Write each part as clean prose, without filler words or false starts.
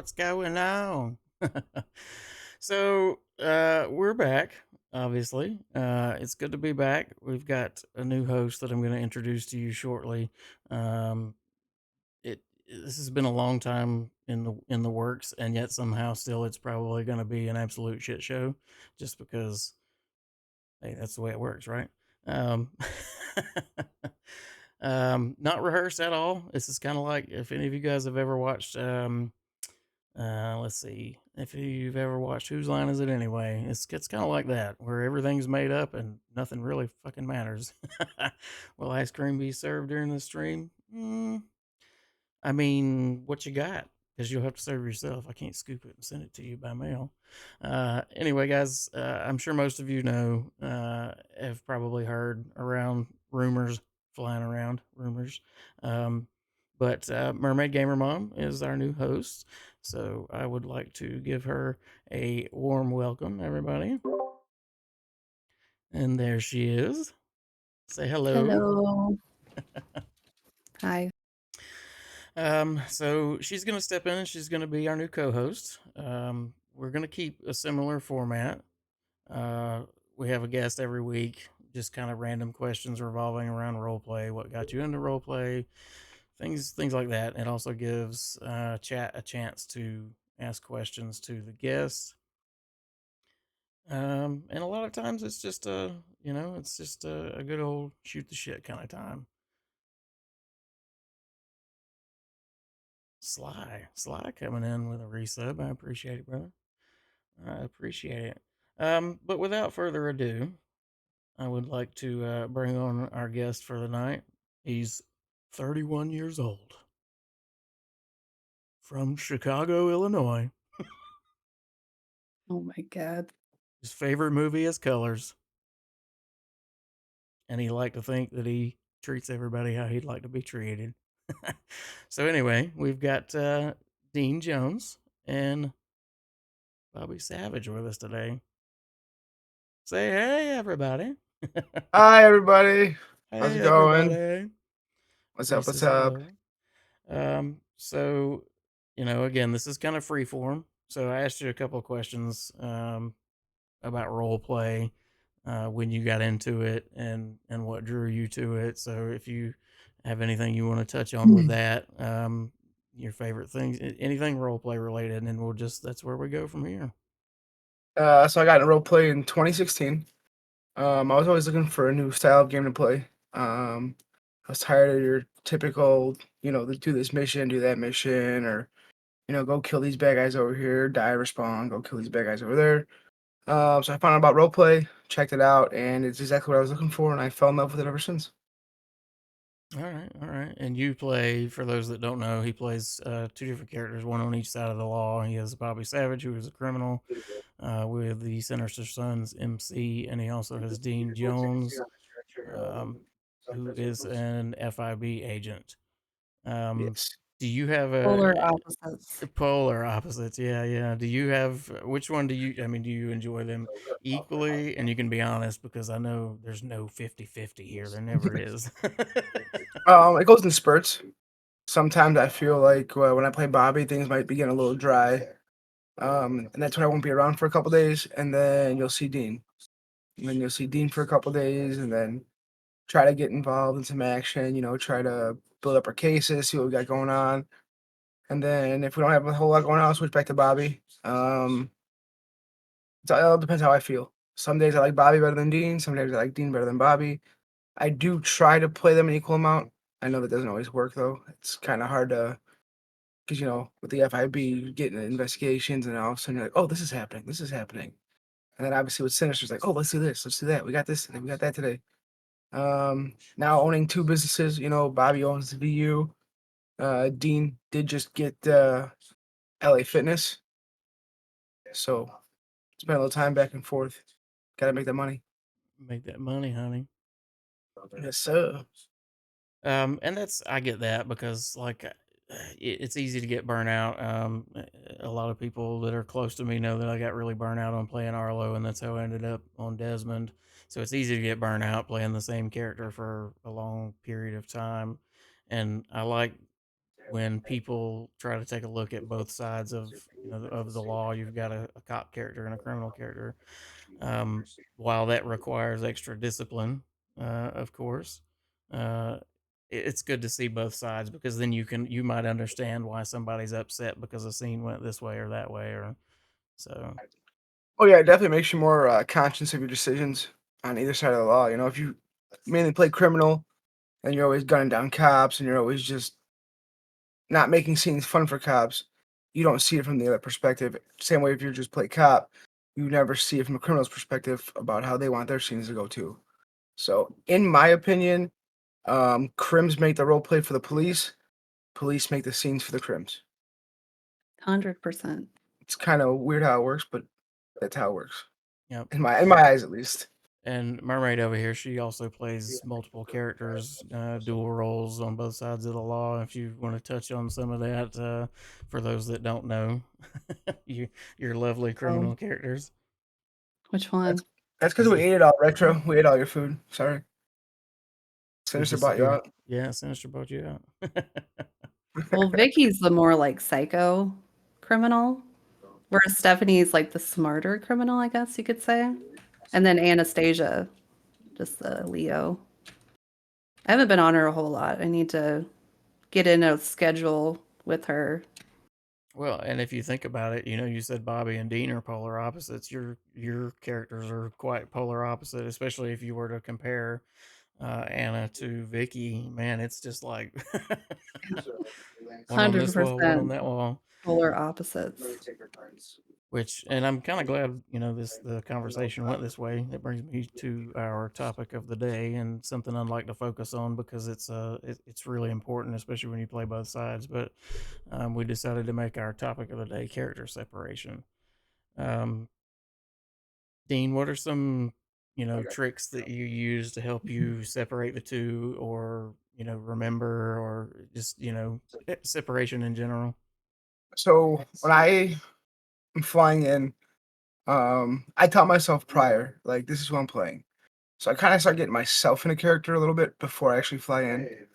What's going on? We're back, obviously. It's good to be back. We've got a new host that I'm going to introduce to you shortly. Um, this has been a long time in the works, and yet somehow still it's probably going to be an absolute shit show, just because hey, that's the way it works, right? Um, not rehearsed at all. This is kind of like if any of you guys have ever watched let's see. If you've ever watched Whose Line Is It Anyway? It's kind of like that, where everything's made up and nothing really fucking matters. Will ice cream be served during the stream? I mean, what you got? Because you'll have to serve yourself. I can't scoop it and send it to you by mail. Anyway, guys, I'm sure most of you know, have probably heard around rumors flying around rumors. Um, but Mermaid Gamer Mom is our new host. So I would like to give her a warm welcome, everybody. And there she is. Say hello. Hello. Hi. So she's gonna step in and she's gonna be our new co-host. We're gonna keep a similar format. Uh, we have a guest every week, just kind of random questions revolving around role play, what got you into role play, things like that. It also gives chat a chance to ask questions to the guests. And a lot of times it's just a good old shoot the shit kind of time. Sly coming in with a resub. I appreciate it, brother. I appreciate it. But without further ado, I would like to bring on our guest for the night. He's 31 years old from Chicago, Illinois. Oh my God. His favorite movie is Colors, and he liked to think that he treats everybody how he'd like to be treated. So anyway, we've got Dean Jones and Bobby Savage with us today. Say hey, everybody. Hi, everybody. How's Hey, it going? everybody. What's up? Nice What's as up? hell. So again, this is kind of free form. So I asked you a couple of questions about role play, when you got into it, and what drew you to it. So if you have anything you want to touch on with that, your favorite things, anything role play related, and we'll just that's where we go from here. So I got in role play in 2016. I was always looking for a new style of game to play. I was tired of your typical, do this mission, do that mission, or go kill these bad guys over here, die, respawn, go kill these bad guys over there. So I found out about role play, checked it out, and it's exactly what I was looking for, and I fell in love with it ever since. All right, all right. And you play, for those that don't know, he plays two different characters, one on each side of the law. He has Bobby Savage, who is a criminal, with the Sinister Sons MC, and he also has Dean Jones, um, who is an FIB agent. Um, Yes. do you have Polar a opposites. polar opposites? Yeah, yeah. Do you have which one do you? I mean, do you enjoy them equally? And you can be honest because I know there's no 50-50 here. There never is. It goes in spurts. Sometimes I feel like when I play Bobby, things might be getting a little dry. And that's when I won't be around for a couple days, and then you'll see Dean. And then you'll see Dean for a couple days, and then try to get involved in some action. Try to build up our cases, see what we got going on, and then if we don't have a whole lot going on, I'll switch back to Bobby. It all depends how I feel. Some days I like Bobby better than Dean. Some days I like Dean better than Bobby. I do try to play them an equal amount. I know that doesn't always work though. It's kind of hard to because with the FIB, you get into investigations, and all of a sudden you're like, oh, this is happening. This is happening. And then obviously with Sinister's like, oh, let's do this, let's do that. We got this today, we got that today. Now owning two businesses, Bobby owns the VU. Dean did just get LA Fitness. So spend a little time back and forth. Gotta make that money. Make that money, honey. Yes, sir. And that's I get that because it's easy to get burnt out. A lot of people that are close to me know that I got really burnt out on playing Arlo, and that's how I ended up on Desmond. So it's easy to get burnt out playing the same character for a long period of time. And I like when people try to take a look at both sides of of the law. You've got a cop character and a criminal character. While that requires extra discipline, of course, uh, it's good to see both sides, because then you might understand why somebody's upset because a scene went this way or that way, or so. Oh yeah, it definitely makes you more conscious of your decisions on either side of the law. You know, if you mainly play criminal and you're always gunning down cops and you're always just not making scenes fun for cops, you don't see it from the other perspective. Same way if you just play cop, you never see it from a criminal's perspective about how they want their scenes to go too. So, in my opinion, crims make the role play for the police. Police make the scenes for the crims. 100%. It's kind of weird how it works, but that's how it works Yep. in my eyes, at least. And Mermaid over here, she also plays multiple characters, dual roles on both sides of the law. If you want to touch on some of that, for those that don't know, you your lovely Oh, criminal characters. which That's one? that's because Is we it? ate it all retro. We ate all your food. Sorry, We Sinister bought you disagree. out. Yeah, Sinister brought you out. Well, Vicky's the more like psycho criminal, whereas Stephanie's like the smarter criminal, I guess you could say. And then Anastasia, just the Leo. I haven't been on her a whole lot. I need to get in a schedule with her. Well, and if you think about it, you said Bobby and Dean are polar opposites. Your characters are quite polar opposite, especially if you were to compare Anna to Vicky. Man, it's just like one on this wall, one on 100% that wall. polar opposites. Which, and I'm kind of glad, the conversation went this way. It brings me to our topic of the day, and something I'd like to focus on, because it's really important, especially when you play both sides. But we decided to make our topic of the day character separation. Um, Dean, what are some tricks that you use to help you separate the two, or remember, or just separation in general? So when I am flying in, I tell myself prior, like this is who I'm playing. So I kind of start getting myself in a character a little bit before I actually fly in.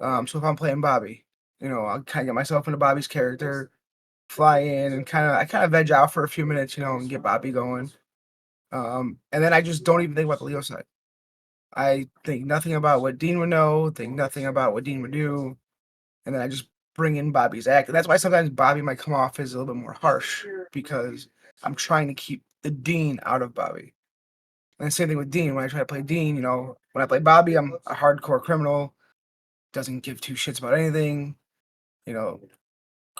So if I'm playing Bobby, I'll kind of get myself into Bobby's character, fly in, and I kind of veg out for a few minutes, and get Bobby going. And then I just don't even think about the Leo side. I think nothing about what Dean would know, think nothing about what Dean would do, and then I just bring in Bobby's act. And that's why sometimes Bobby might come off as a little bit more harsh because I'm trying to keep the Dean out of Bobby. And the same thing with Dean. When I try to play Dean, when I play Bobby, I'm a hardcore criminal, doesn't give two shits about anything, you know,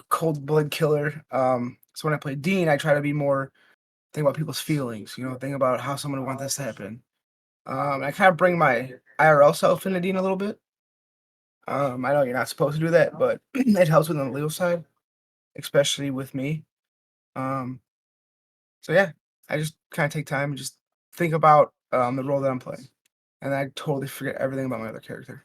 cold blood killer. So when I play Dean, I try to be more think about people's feelings, think about how someone would want this to happen. I kind of bring my IRL self into Dean a little bit. I know you're not supposed to do that, but it helps with the Leo side, especially with me. Um, so yeah, I just kind of take time and just think about the role that I'm playing, and I totally forget everything about my other character.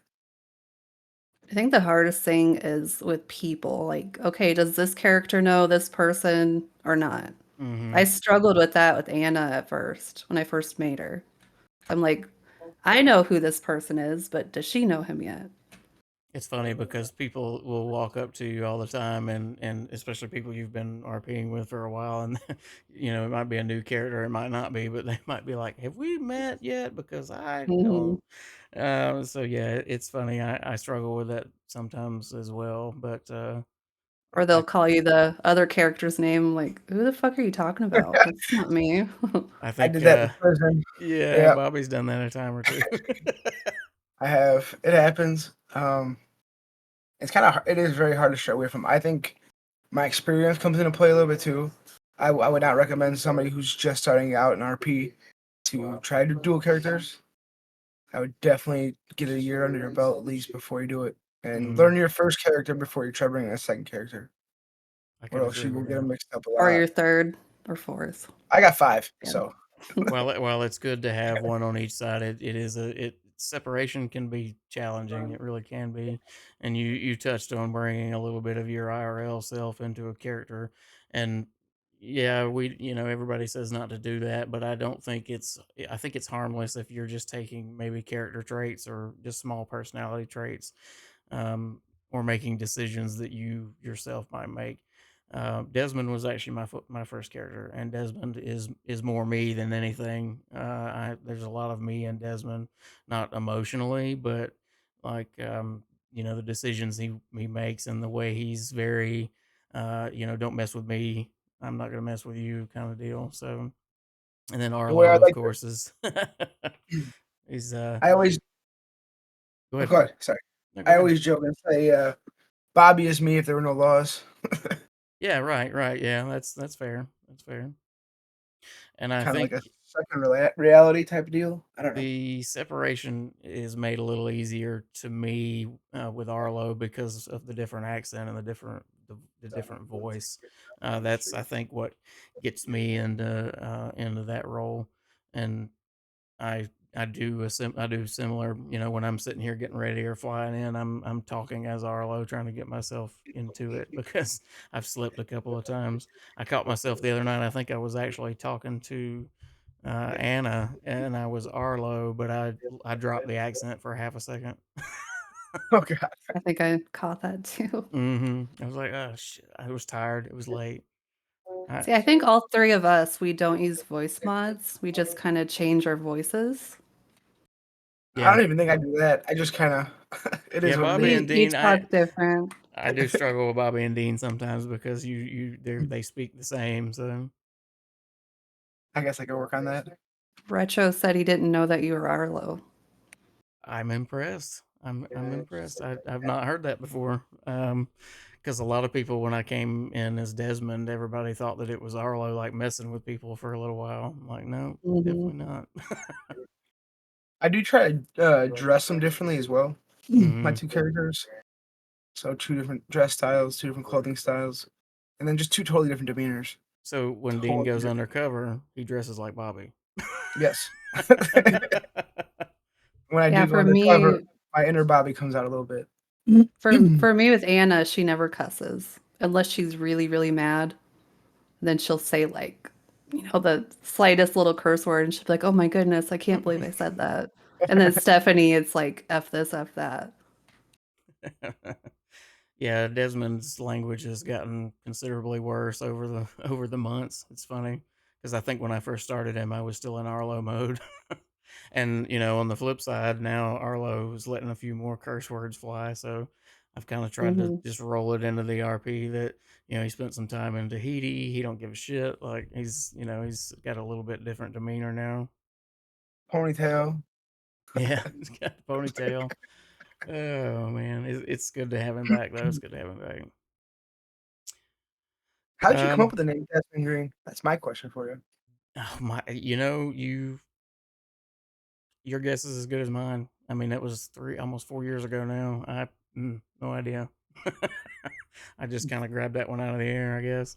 I think the hardest thing is with people. Like, okay, does this character know this person or not? Mm-hmm. I struggled with that with Anna at first when I first made her. I'm like, I know who this person is, but does she know him yet? It's funny because people will walk up to you all the time, and especially people you've been RPing with for a while, and it might be a new character, it might not be, but they might be like, "Have we met yet?" Because I Mhm. don't. So yeah, it's funny. I struggle with that sometimes as well, but Or I they'll call you the other character's name, like, who the fuck are you talking about? That's not me. I I think did that in prison. yeah, Yeah, Bobby's done that a time or two. I have. It happens. It's kind of it is very hard to stray away from. I think my experience comes into play a little bit too. I would not recommend somebody who's just starting out in RP to try to dual characters. I would definitely get a year under your belt at least before you do it, and Mm, learn your first character before you try bringing a second character, I or could else agree you will with get them that. mixed up a Or lot. your third or fourth. I got five, Yeah. so Well, it's good to have one on each side. It is it separation can be challenging. It really can be, and you touched on bringing a little bit of your IRL self into a character, and yeah, we everybody says not to do that, but I don't think I think it's harmless if you're just taking maybe character traits or just small personality traits. Um, or making decisions that you yourself might make. Desmond was actually my first character, and Desmond is more me than anything. There's a lot of me in Desmond, not emotionally, but like the decisions he makes and the way he's very don't mess with me, I'm not gonna mess with you kind of deal. So, and then The way I Arlo, of like course, is he's I always go oh, ahead. go ahead. Sorry. No, go I ahead. always joke and say Bobby is me if there were no laws. Yeah, right. Yeah, that's fair. That's fair. And I Kind of like a think second reality type of deal. I don't know. the separation is made a little easier to me with Arlo because of the different accent and the different voice. That's I think what gets me into that role, and I I do similar. When I'm sitting here getting ready or flying in, I'm talking as Arlo, trying to get myself into it because I've slipped a couple of times. I caught myself the other night. I think I was actually talking to Anna, and I was Arlo, but I dropped the accent for half a second. Oh god. I think I caught that too. I was like, oh shit! I was tired. It was late. I, See, I think all 3 of us, we don't use voice mods. We just kinda change our voices. I yeah, don't even think I do that. I just kind of it yeah. is what it Bobby is. and We each Dean, talk different. I do struggle with Bobby and Dean sometimes because they speak the same. So I guess I could work on that. Retro said he didn't know that you were Arlo. I'm impressed. I'm impressed. I've not heard that before. Because a lot of people, when I came in as Desmond, everybody thought that it was Arlo, like messing with people for a little while. I'm like, no, Mhm. definitely not. I do try to dress them differently as well. My hmm 2 characters. So 2 different dress styles, 2 different clothing styles, and then just 2 totally different demeanors. So when Dean Totally goes different. undercover, he dresses like Bobby. Yes. When I Yeah, do go for undercover, me my inner Bobby comes out a little bit. for me with Anna, she never cusses unless she's really, really mad. Then she'll say like, the slightest little curse word and she'll be like, "Oh my goodness, I can't believe I said that." And then Stephanie, it's like, "F this, F that." Yeah, Desmond's language has gotten considerably worse over the months. It's funny because I think when I first started him, I was still in Arlo mode, and on the flip side, now Arlo is letting a few more curse words fly. So I've kind of tried to Mhm. just roll it into the RP that he spent some time in Tahiti. He don't give a shit. Like he's got a little bit different demeanor now. Ponytail. Yeah, he's got a ponytail. Oh man, it's good to have him back though. It's good to have him back. How did you come up Um, with the name Desmond Green? That's my question for you. oh my, your guess is as good as mine. I mean, that was almost 4 years ago now. No idea. I just kind of grabbed that one out of the air, I guess.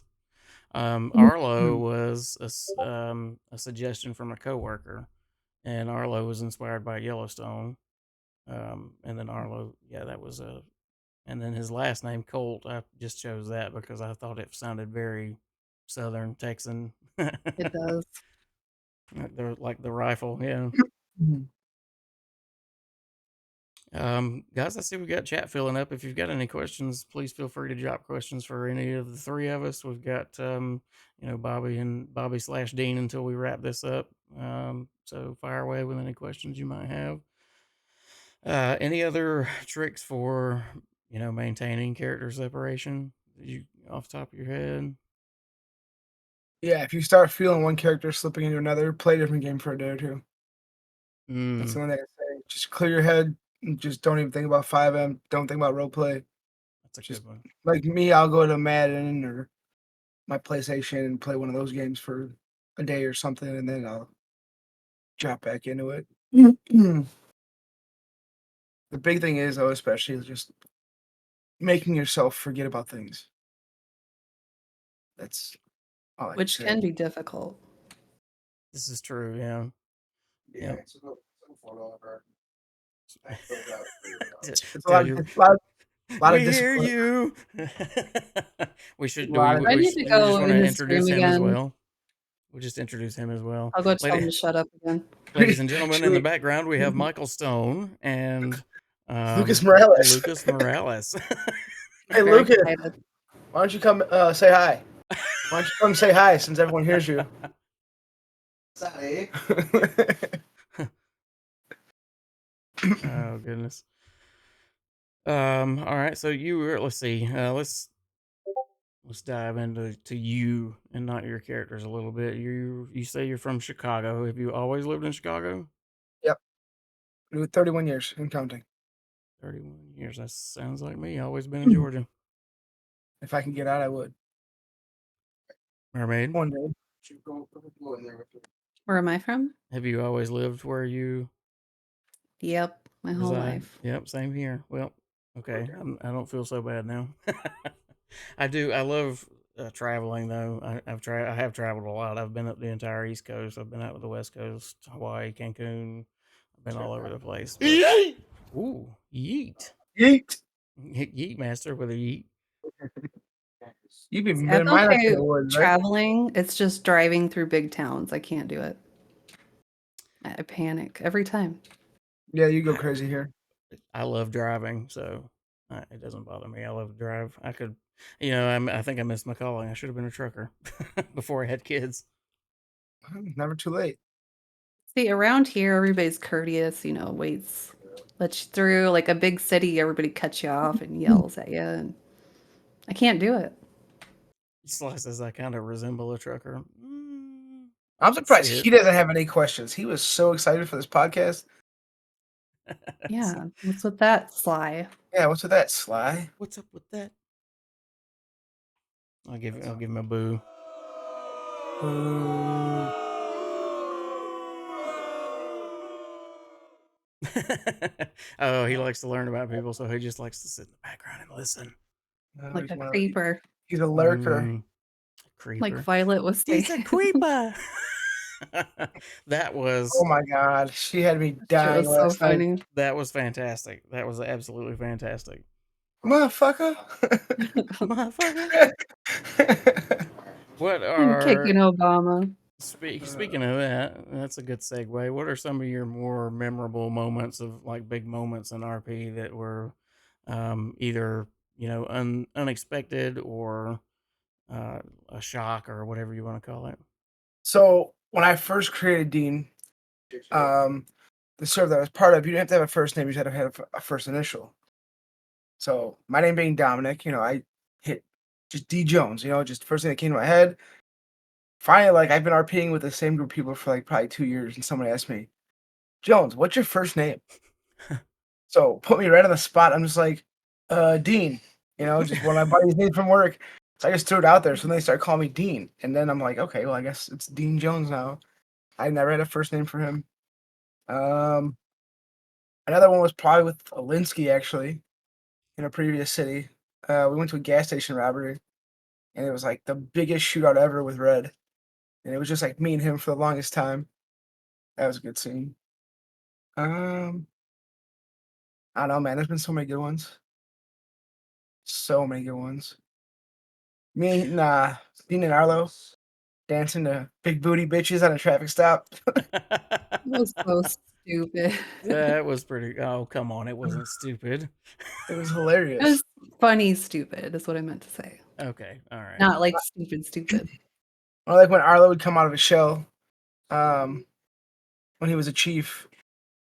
Arlo was a suggestion from a coworker, and Arlo was inspired by Yellowstone. And then Arlo, yeah, that was and then his last name Colt. I just chose that because I thought it sounded very Southern Texan. It does. Like the rifle, yeah. Mhm. Guys, I see we got chat filling up. If you've got any questions, please feel free to drop questions for any of the 3 of us. We've got Bobby slash Dean until we wrap this up. So fire away with any questions you might have. Any other tricks for maintaining character separation? You off the top of your head? Yeah, if you start feeling one character slipping into another, play a different game for a day or 2. That's Mm, the only thing I say. Just clear your head and just don't even think about 5M. Don't think about role play. that's a Just good one. like me, I'll go to Madden or my PlayStation and play one of those games for a day or something, and then I'll drop back into it. The big thing is, though, especially is just making yourself forget about things. That's all I can Which say. can be difficult. This is true. Yeah. Yep. It's a Tell lot. you, It's a lot of we hear discipline. you. we A should do lot of I need to we just go want in to his introduce room him as again. well. We'll just introduce him as well. I'll go tell him to shut up again. Ladies and gentlemen, Should in the we? background we have Michael Stone and Lucas Morales. Lucas Morales. Hey, Very Lucas, excited. why don't you come say hi? Why don't you come say hi since everyone hears you? Oh goodness. All right. So you were. Let's see. Let's dive into you and not your characters a little bit. You say you're from Chicago. Have you always lived in Chicago? Yep. 31 years and counting. 31 years. That sounds like me. Always been in Georgia. If I can get out, I would. Mermaid. One day. Where am I from? Have you always lived where you Yep, my whole reside? life. Yep, same here. Well, okay. I don't feel so bad now. I do. I love traveling though. I have traveled a lot. I've been up the entire East Coast. I've been out to the West Coast, Hawaii, Cancun. I've been all over the place. But, Yeet! ooh, yeet. Yeet! Yeet master with a yeet. You've been See, I'm mine up in okay the woods, right? traveling. It's just driving through big towns. I can't do it. I panic every time. Yeah, you go crazy here. I love driving, so it doesn't bother me. I love to drive. I could, I think I missed my calling. I should have been a trucker before I had kids. Never too late. See, around here, everybody's courteous, waits, lets you through. Like a big city, everybody cuts you off and yells at you. And I can't do it. Slices, I kind of resemble a trucker. I I'm could surprised see he it. doesn't have any questions. He was so excited for this podcast. Yeah. What's with that, Sly? Yeah, what's with that, Sly? What's up with that? I'll give him a boo. Oh, he likes to learn about people, so he just likes to sit in the background and listen. Like a creeper. He's a lurker. Creeper. Like Violet was saying. He's a creeper. That Oh was my god, she had me It dying was so last night. funny. that was fantastic. That was absolutely fantastic. Motherfucker. Motherfucker. What I'm are kicking Obama. speaking of that, that's a good segue. What are some of your more memorable moments of like big moments in RP that were either unexpected or a shock or whatever you want to call it? So when I first created Dean, the server that I was part of, you didn't have to have a first name, you just had to have a first initial. So my name being Dominic, I hit just D Jones, just first thing that came to my head. Finally, like I've been RPing with the same group of people for like probably 2 years, and somebody asked me, Jones, what's your first name? So put me right on the spot. I'm just like, Dean, just one of my buddies named from work. So I just threw it out there. So then they start calling me Dean. And then I'm like, okay, well, I guess it's Dean Jones now. I never had a first name for him. Another one was probably with Alinsky, actually, in a previous city. We went to a gas station robbery, and it was like the biggest shootout ever with Red. And it was just like me and him for the longest time. That was a good scene. I don't know, man. There's been so many good ones. So many good ones. Dean and Arlo dancing to big booty bitches on a traffic stop. That was so stupid. That was pretty. Oh, come on. It wasn't stupid. It was It hilarious. was funny stupid, is what I meant to say. Okay. All right. Not like stupid. Or like when Arlo would come out of his shell, when he was a chief,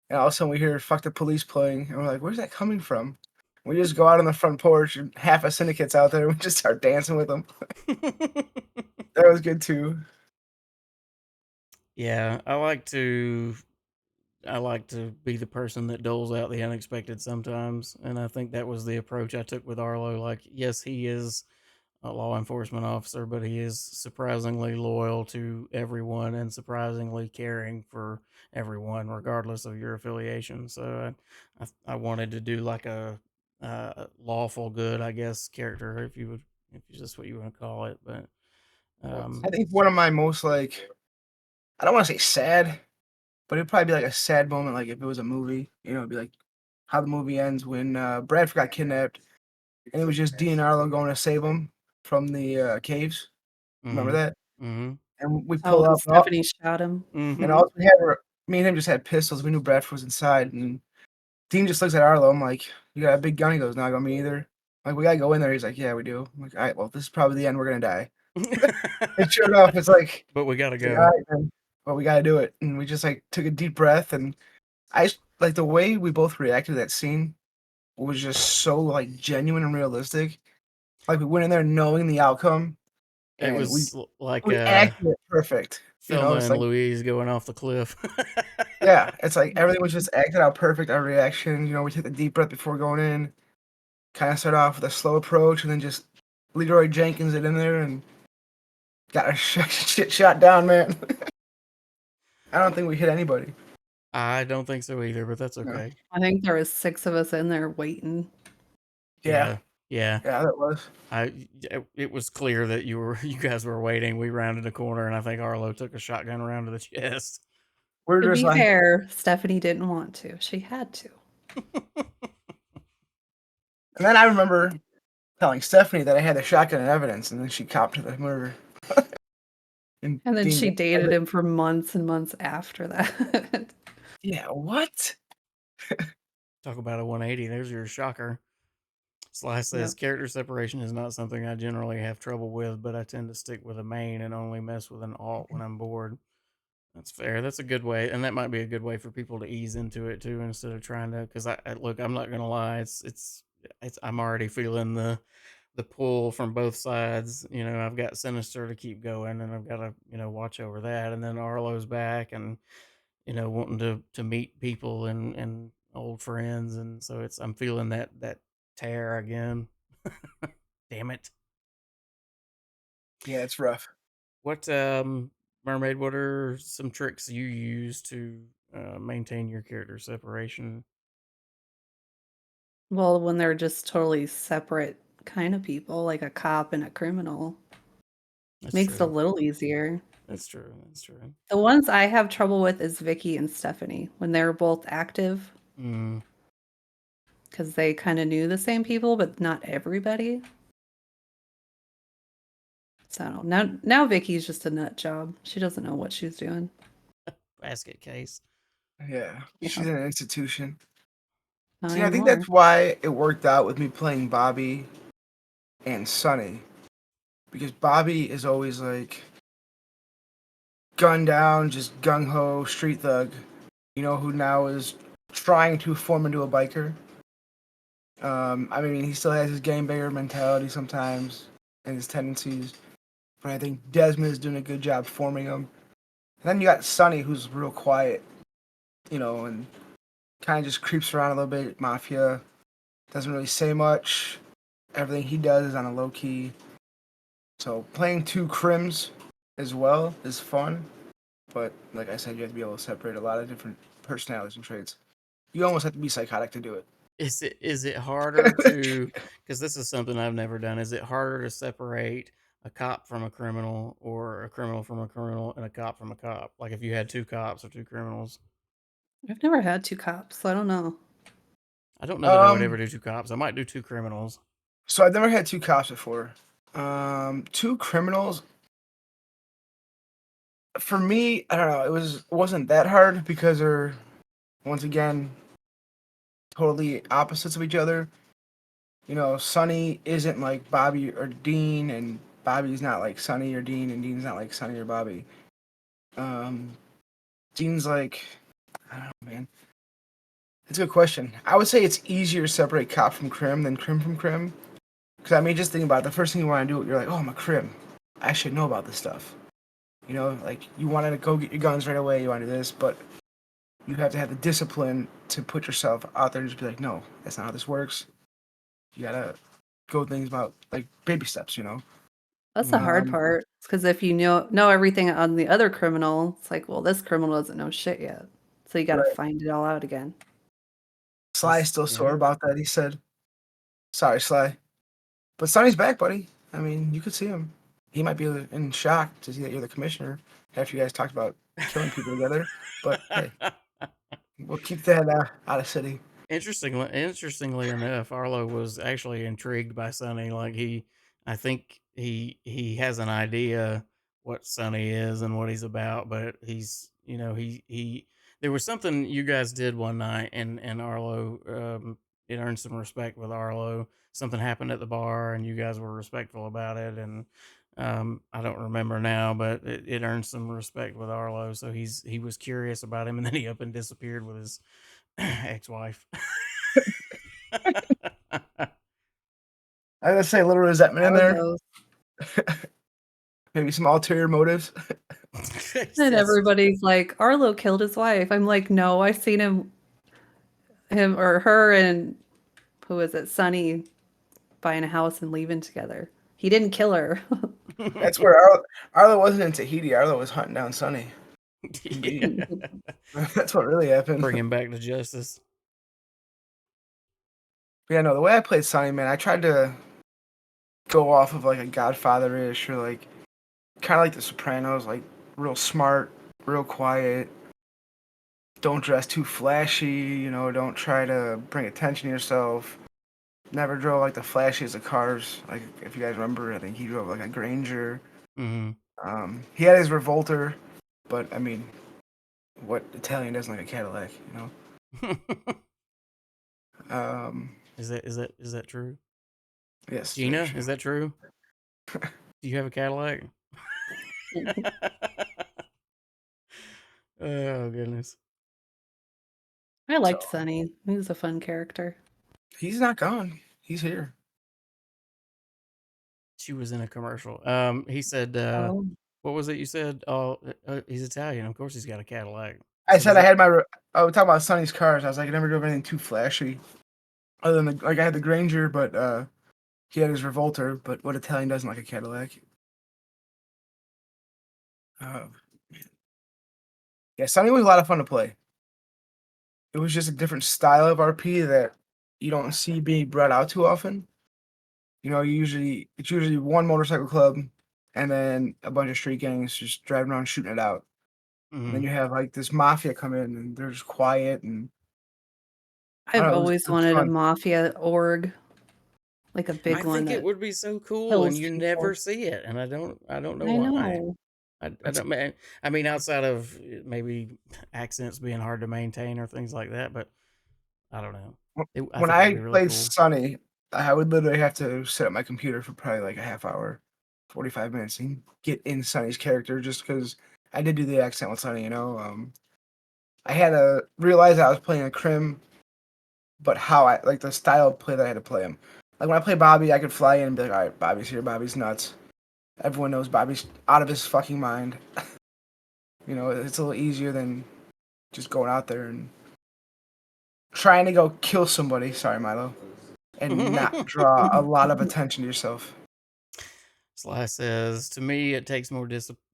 and all of a sudden we hear "Fuck the Police" playing, and we're like, "Where's that coming from?" We just go out on the front porch, and half a syndicate's out there, and we just start dancing with them. That was good too. Yeah, I like to be the person that doles out the unexpected sometimes, and I think that was the approach I took with Arlo. Like, yes, he is a law enforcement officer, but he is surprisingly loyal to everyone and surprisingly caring for everyone, regardless of your affiliation. So I wanted to do like a lawful good, I guess, character, if you just what you want to call it. But I think one of my most I don't want to say sad, but it'd probably be like a sad moment, like if it was a movie. It'd be like how the movie ends when Bradford got kidnapped, and it was just Dean and Arlo going to save him from the caves. Remember mm-hmm, that? mm-hmm, And we Oh, pull and up, Stephanie shot him. and mm-hmm. all we had were me and him just had pistols. We knew Bradford was inside, and Dean just looks at Arlo. I'm like, "You got a big gun?" He goes, "No, I go, me either." I'm like, "We gotta go in there." He's like, "Yeah, we do." I'm like, "All right, well, this is probably the end. We're gonna die." And sure enough, But we gotta it's like, go. all right, then. Well, we gotta do it. And we just like took a deep breath, and like the way we both reacted to that scene was just so like genuine and realistic. Like we went in there knowing the outcome, It and was like we acted it perfect. You know, Thelma it's and like Louise going off the cliff. yeah, it's like everything was just acted out perfect. Our reaction, we took a deep breath before going in. Kind of start off with a slow approach, and then just Leroy Jenkins it in there and got our shit shot down, man. I don't think we hit anybody. I don't think so either, but that's No. okay. I think there was 6 of us in there waiting. Yeah, Yeah, yeah. yeah, that was. It was clear that you guys were waiting. We rounded the corner, and I think Arlo took a shotgun around to the chest. We're To just be like, fair, Stephanie didn't want to. She had to. and then I remember telling Stephanie that I had the shotgun in evidence, and then she copped to the murder. And And then Dean, she dated him for months and months after that. yeah, what? Talk about a 180. There's your shocker. Sly says Yep. character separation is not something I generally have trouble with, but I tend to stick with a main and only mess with an alt when I'm bored. That's fair. That's a good way, and that might be a good way for people to ease into it too, instead of trying to. Because look, I'm not gonna lie, it's. I'm already feeling the pull from both sides. I've got Sinister to keep going, and I've got to watch over that, and then Arlo's back, and wanting to meet people and old friends, and so I'm feeling that tear again. Damn it. Yeah, it's rough. What Mermaid, what are some tricks you use to maintain your character separation? Well, when they're just totally separate kind of people, like a cop and a criminal, That's makes it a true. little easier. That's true. That's true. The ones I have trouble with is Vicky and Stephanie when they're both active Mm. because they kind of knew the same people, but not everybody. So I don't know. Now Vicky's just a nut job. She doesn't know what she's doing. Basket case. Yeah, Yeah, she's in an institution. not See, I think anymore. that's why it worked out with me playing Bobby and Sonny, because Bobby is always like gun down, just gung ho, street thug, who now is trying to form into a biker. I mean, he still has his game banger mentality sometimes and his tendencies, but I think Desmond is doing a good job forming him. And then you got Sonny, who's real quiet, and kind of just creeps around a little bit, mafia, doesn't really say much. Everything he does is on a low key. So playing two crims as well is fun, but like I said, you have to be able to separate a lot of different personalities and traits. You almost have to be psychotic to do it. Is it harder to, because this is something I've never done, is it harder to separate a cop from a criminal, or a criminal from a criminal, and a cop from a cop? Like if you had two cops or two criminals. I've never had two cops, so I don't know. I don't know that I would ever Um, do two cops. I might do two criminals. so I've never had two cops before. Two criminals. For me, I don't know. It wasn't that hard because they're once again totally opposites of each other. Sonny isn't like Bobby or Dean, and Bobby's not like Sonny or Dean, and Dean's not like Sonny or Bobby. Um, Dean's like, I don't know, man. It's a good question. I would say it's easier to separate cop from crim than crim from crim. Because I mean, just think about it. The first thing you want to do, you're like, oh, I'm a crim. I should know about this stuff. Like you want to go get your guns right away. You want to do this, but you have to have the discipline to put yourself out there and just be like, no, that's not how this works. You gotta go things about like baby steps. That's the hard Um, part. Because if you know everything on the other criminal, it's like, well, this criminal doesn't know shit yet. So you got to right. find it all out again. Sly's still sore Yeah. about that. He said, "Sorry, Sly, but Sonny's back, buddy. I mean, you could see him. He might be in shock to see that you're the commissioner after you guys talked about killing people together. But hey, we'll keep that out of city." Interestingly enough, Arlo was actually intrigued by Sonny. Like I think he has an idea what Sonny is and what he's about, but he's There was something you guys did one night, and Arlo, it earned some respect with Arlo. Something happened at the bar, and you guys were respectful about it. And I don't remember now, but it earned some respect with Arlo. So he was curious about him, and then he up and disappeared with his ex-wife. I gotta say a little resentment How in it there. goes. Maybe some ulterior motives. And That's everybody's like, Arlo killed his wife. I'm like, no, I've seen him or her and who is it, Sonny, buying a house and leaving together. He didn't kill her. That's where Arlo wasn't in Tahiti. Arlo was hunting down Sunny. Indeed. yeah. That's what really happened. Bring him back to justice. Yeah, no, the way I played Sunny, man, I tried to go off of like a Godfather-ish or like kind of like The Sopranos, like real smart, real quiet. Don't dress too flashy, you know, don't try to bring attention to yourself. Never drove like the flashiest of cars. Like if you guys remember, I think he drove like a Granger. Hmm. He had his Revolter, but I mean, what Italian doesn't like a Cadillac, you know? Is that true? Yes, it's very Gina, true. is that true? Do you have a Cadillac? Oh goodness. I So liked Sonny. He was a fun character. he's not gone. He's here. She was in a commercial. He said, Oh. what was it you said? Oh, he's Italian. Of course he's got a Cadillac. I So said does I it? had my. I was talking about Sonny's cars. I was like, I never drove anything too flashy, other than like I had the Granger, but he had his Revolter. But what Italian doesn't like a Cadillac? Uh, yeah, Sonny was a lot of fun to play. It was just a different style of RP that you don't see being brought out too often. You know, it's usually one motorcycle club, and then a bunch of street gangs just driving around shooting it out. And then Mhm. you have like this mafia come in, and they're just quiet, and I I've don't know, always it was wanted a fun. mafia org, like a I big one think it that would be so cool, and kills you people. never see it, and I don't know I why. know. I don't man. I mean, outside of maybe accents being hhard to maintain or things like that, but I don't know. I When think it would I be really play cool. Sunny, I would literally have to set up my computer for probably like a half hour, 45 minutes, and get in Sunny's character just because I did do the accent with Sunny, you know. I had to realize I was playing a Crim, but how I like the style of play that I had to play him. Like when I play Bobby, I could fly in and be like, all right, Bobby's here, Bobby's nuts. Everyone knows Bobby's out of his fucking mind. You know, it's a little easier than just going out there and trying to go kill somebody. Sorry, Milo. And not draw a lot of attention to yourself. Sly says, to me, it takes more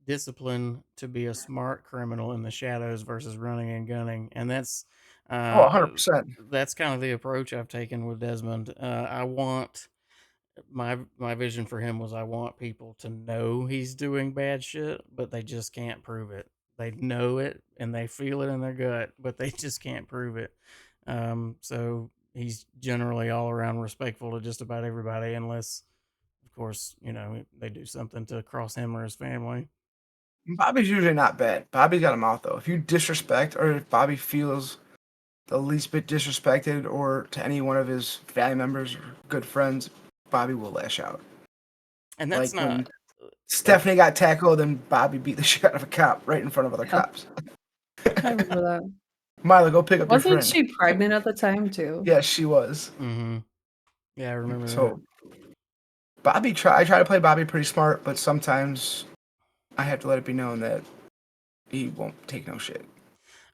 discipline to be a smart criminal in the shadows versus running and gunning. And Oh, uh, 100%. that's kind of the approach I've taken with Desmond. I want my vision for him was I want people to know he's doing bad shit, but they just can't prove it. They know it and they feel it in their gut, but they just can't prove it. So he's generally all around respectful to just about everybody, unless, of course, they do something to cross him or his family. Bobby's usually not bad. Bobby's got a mouth, though. If you disrespect or if Bobby feels the least bit disrespected or to any one of his family members or good friends, Bobby will lash out. And that's Like when not like Stephanie got tackled and Bobby beat the shit out of a cop right in front of other Yeah, cops. I remember that. Milo, go pick up your Wasn't friend. she pregnant at the time too? Yes, she was. mm-hmm. Yeah, I remember that. So I try to play Bobby pretty smart, but sometimes I have to let it be known that he won't take no shit.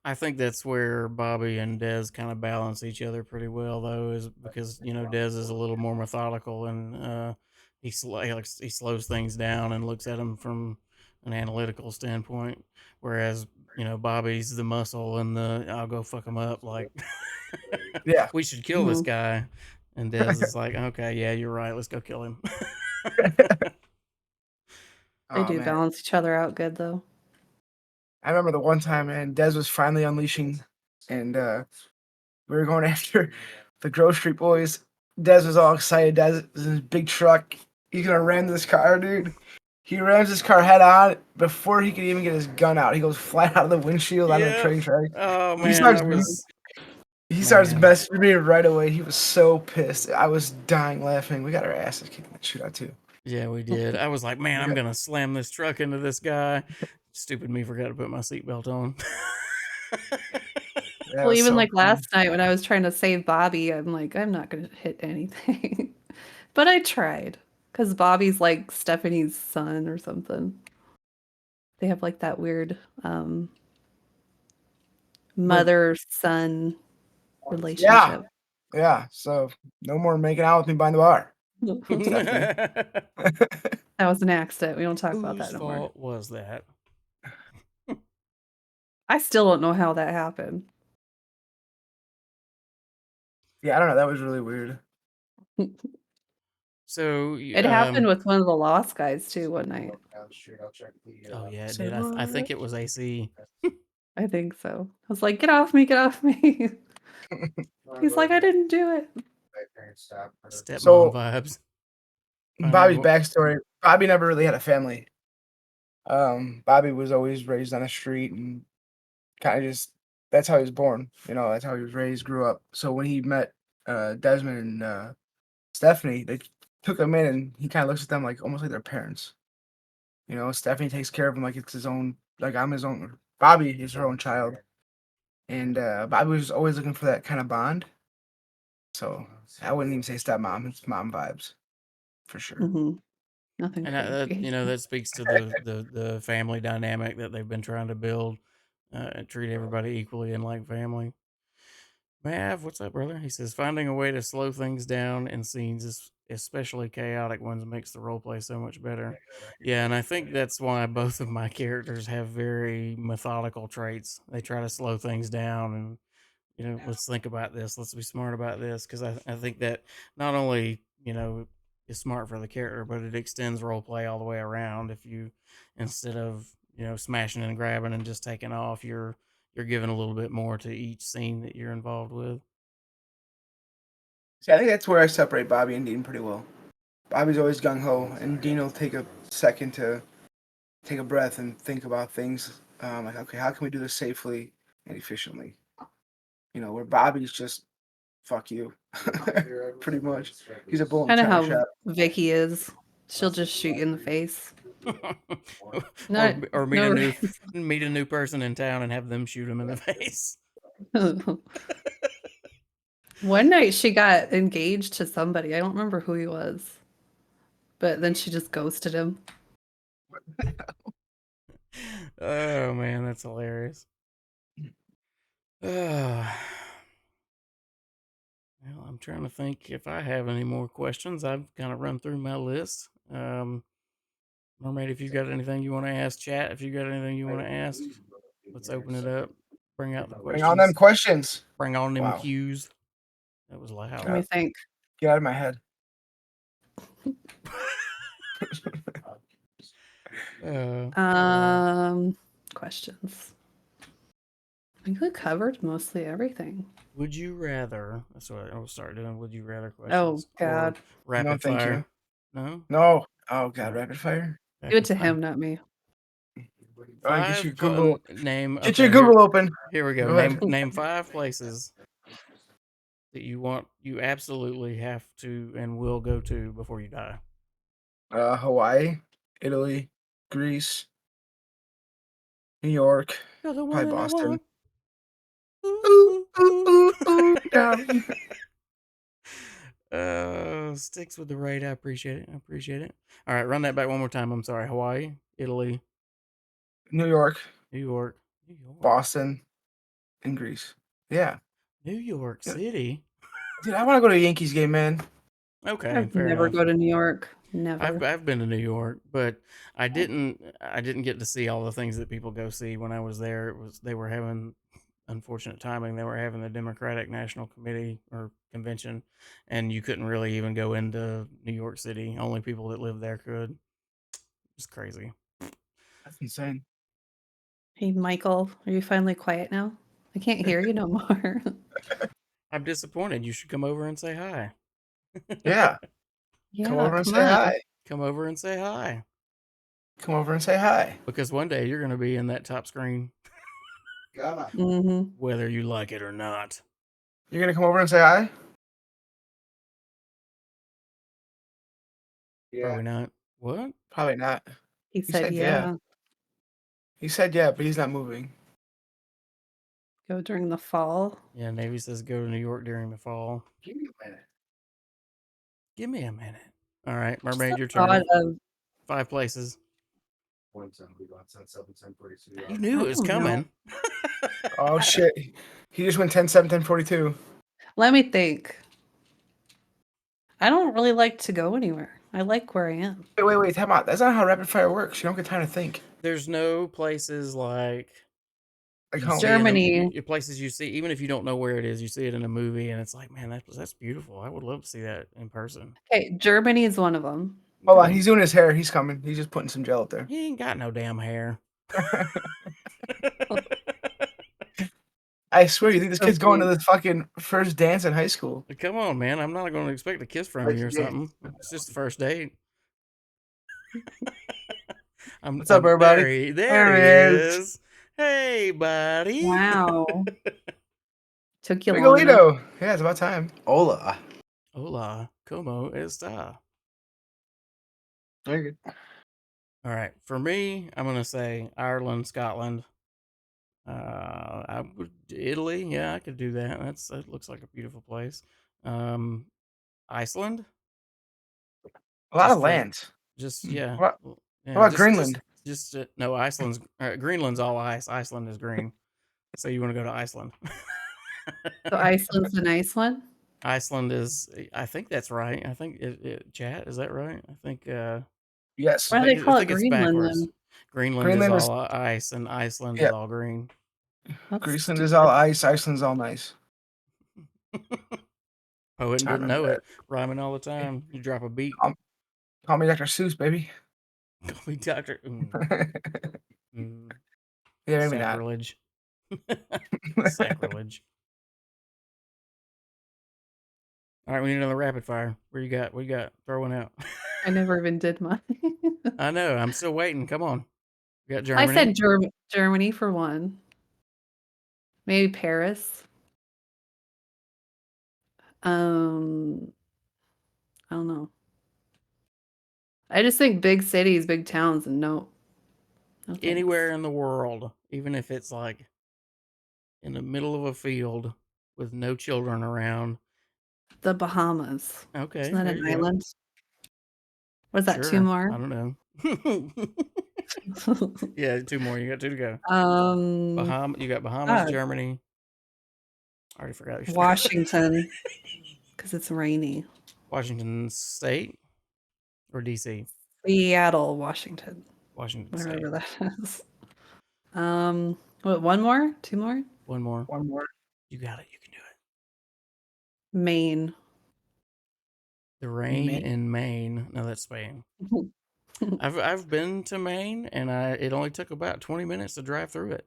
I think that's where Bobby and Dez kind of balance each other pretty well, though, is because Dez is a little more methodical and he slows things down and looks at them from an analytical standpoint, whereas Bobby's the muscle and the I'll go fuck him up, like Yeah. we should kill this Mhm. guy, and Dez is like, okay, yeah, you're right, let's go kill him. They Oh do man. balance each other out good though. I remember the one time, man, Dez was finally unleashing, and we were going after the Grove Street boys. Dez was all excited. Dez is in his big truck. He's gonna ram this car, dude. He rams his car head on before he could even get his gun out. He goes flat out of the windshield onto the Yep. train track. Oh He man, starts that was he starts man. messaging me right away. He was so pissed. I was dying laughing. We got our asses kicked in that shootout too. Yeah, we did. I was like, man, We I'm got gonna slam this truck into this guy. Stupid me forgot to put my seatbelt on. that Well, was even so like funny. last night when I was trying to save Bobby, I'm like, I'm not going to hit anything. But I tried because Bobby's like Stephanie's son or something. They have like that weird But mother-son yeah, relationship. yeah. So no more making out with me behind the bar, Stephanie. That was an accident. We don't talk about Whose that no more. fault was that? I still don't know how that happened. Yeah, I don't know. That was really weird. So, It happened with one of the Lost guys too one night. oh yeah, it Say did. I what? think it was AC. I think so. I was like, get off me, get off me. He's like, I didn't do it. Stepmom So vibes. Finally, Bobby's backstory. Bobby never really had a family. Bobby was always raised on the street and kind of just that's how he was born. You know, that's how he was raised, grew up. So when he met Desmond and Stephanie, they took him in, and he kind of looks at them like almost like their parents. You know, Stephanie takes care of him like it's his own, like I'm his own. Bobby is her own child, and Bobby was always looking for that kind of bond. So I wouldn't even say stepmom; it's mom vibes for sure. Nothing and crazy. that speaks to the family dynamic that they've been trying to build. Treat everybody equally and like family. Mav, what's up, brother? He says finding a way to slow things down in scenes, especially chaotic ones, makes the role play so much better. Yeah, and I think that's why both of my characters have very methodical traits. They try to slow things down and let's think about this. Let's be smart about this because I think that not only is smart for the character, but it extends role play all the way around. If you instead of smashing and grabbing and just taking off, you're giving a little bit more to each scene that you're involved with. See, I think that's where I separate Bobby and Dean pretty well. Bobby's always gung ho, and Dean will take a second to take a breath and think about things. Like, okay, how can we do this safely and efficiently? You know, where Bobby's just fuck you, pretty much. He's a bull in a Kind of china how shop. Vicky is. She'll just shoot you in the face. or Not or no meet a new person in town and have them shoot him in the face. One night she got engaged to somebody. I don't remember who he was. But then she just ghosted him. Oh man, that's hilarious. Well, I'm trying to think if I have any more questions. I've kind of run through my list. Mermaid, if you got anything you want to ask, chat, if you got anything you want to ask, let's open it up. Bring out the Bring on them questions. questions. Bring on them Wow. cues. That was Let loud. me think. Get out of my head. Questions. I think we covered mostly everything. Would you rather? That's what I'll start doing. Would you rather Oh questions or God. No, rapid thank you. fire? No. No. Oh All God, right. rapid fire. Do it Rapid to fire. him, not me. All right, get your Five. Google. Name. Get your Okay. Here. Google open. Here we go. Go ahead. Name 5 places that you absolutely have to and will go to before you die. Hawaii, Italy, Greece, New York, You're the one probably that I Boston. want. Ooh, Ooh, ooh, ooh, ooh. ooh, ooh, down. Sticks with the rate. I appreciate it. I appreciate it. All right, run that back one more time. I'm sorry. Hawaii, Italy, New York, New York, New York, Boston, and Greece. Yeah. New York Yeah. City. Dude, I want to go to a Yankees game, man. Okay, I'd fair never enough. go to New York. I've Never. I've been to New York, but I didn't get to see all the things that people go see when I was there. They were having unfortunate timing. They were having the Democratic National Committee or convention, and you couldn't really even go into New York City. Only people that lived there could. It's crazy. That's insane. Hey, Michael, are you finally quiet now? I can't hear you no more. I'm disappointed. You should come over and say hi. Yeah. Come Yeah, over and come say on. hi. Come over and say hi. Come over and say hi. Because one day you're going to be in that top screen, Mm-hmm. whether you like it or not. You're gonna come over and say hi? Probably not. What? Probably not. He He said, said yeah. yeah, He said yeah, but he's not moving. go during the fall. Yeah, Navy says go to New York during the fall. Give me a minute. Give me a minute. All right, Just Mermaid, the your thought turn. of, 5 places. You I knew it was don't know. coming. Oh shit. He just went 10, 7, 10, 42. Let me think. I don't really like to go anywhere. I like where I am. Wait, time out. That's not how rapid fire works. You don't get time to think. There's no places like Like you home. see in Germany. places you see, even if you don't know where it is, you see it in a movie, and it's like, man, that's beautiful. I would love to see that in person. Okay, Germany is one of them. Hold Come on, he's doing his hair. He's coming. He's just putting some gel up there. He ain't got no damn hair. I swear, you think this So kid's going to sweet. the fucking first dance in high school? Come on, man. I'm not going to expect a kiss from you or something. It's just the first date. What's up, everybody? There he There he is. is. Hey, buddy. Wow. Took you long enough. Miguelito. Yeah, it's about time. Hola. Hola, como está? Very good. All right, for me, I'm gonna say Ireland, Scotland. I would Italy. Yeah, I could do that. That looks like a beautiful place. Iceland. A lot of Just for land. just yeah, What well, what yeah. about Greenland? Just no. Iceland's Greenland's all ice. Iceland is green. So you want to go to Iceland? So Iceland's a nice one. Iceland is. I think that's right. I think chat is that right? I think. Yes. Why do they I call it think it's Greenland backwards. then? Greenland is Greenland is all ice, and Iceland is yeah. all green. That's Greenland is stupid. all ice. Iceland's all nice. Poet I didn't know remember it. Rhyming all the that. time. You drop a beat. Call me Dr. Seuss, baby. Call me Doctor. Yeah, Mm, maybe not. sacrilege. Sacrilege. All right, we need another rapid fire. Where you got? What you got? Throw one out. I never even did mine. I know. I'm still waiting. Come on. We got I Germany. said Germany for one. Maybe Paris. I don't know. I just think big cities, big towns, and no Anywhere thanks. in the world, even if it's like in the middle of a field with no children around. The Bahamas. Okay, Isn't that there an you go. island? Was that two Sure. more? I don't know. Yeah, 2 more. You got 2 to go. You got Bahamas, God, Germany. I already forgot your Washington, because it's rainy. Washington State or DC? Seattle, Washington, Washington State. wherever that is. What, one more? Two more? One more. One more. You got it. You can do it. Maine. The rain Maine. in Maine. No, that's Spain. I've been to Maine, and it only took about 20 minutes to drive through it.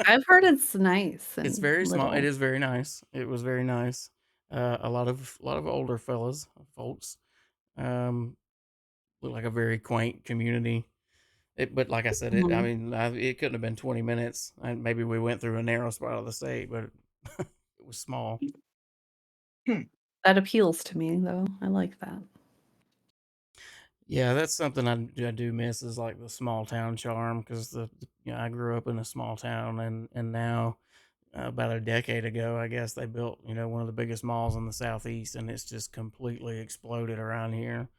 I've heard it's nice It's and very small. It little. is very nice. It was very nice. A lot of older folks. Um, look like a very quaint community. But like I said, I Mhm. mean, it couldn't have been 20 minutes. And maybe we went through a narrow spot of the state, but it was small. Hmm. That appeals to me, though. I like that. Yeah, that's something I do miss is like the small town charm because I grew up in a small town and now about a decade ago, I guess they built one of the biggest malls in the southeast and it's just completely exploded around here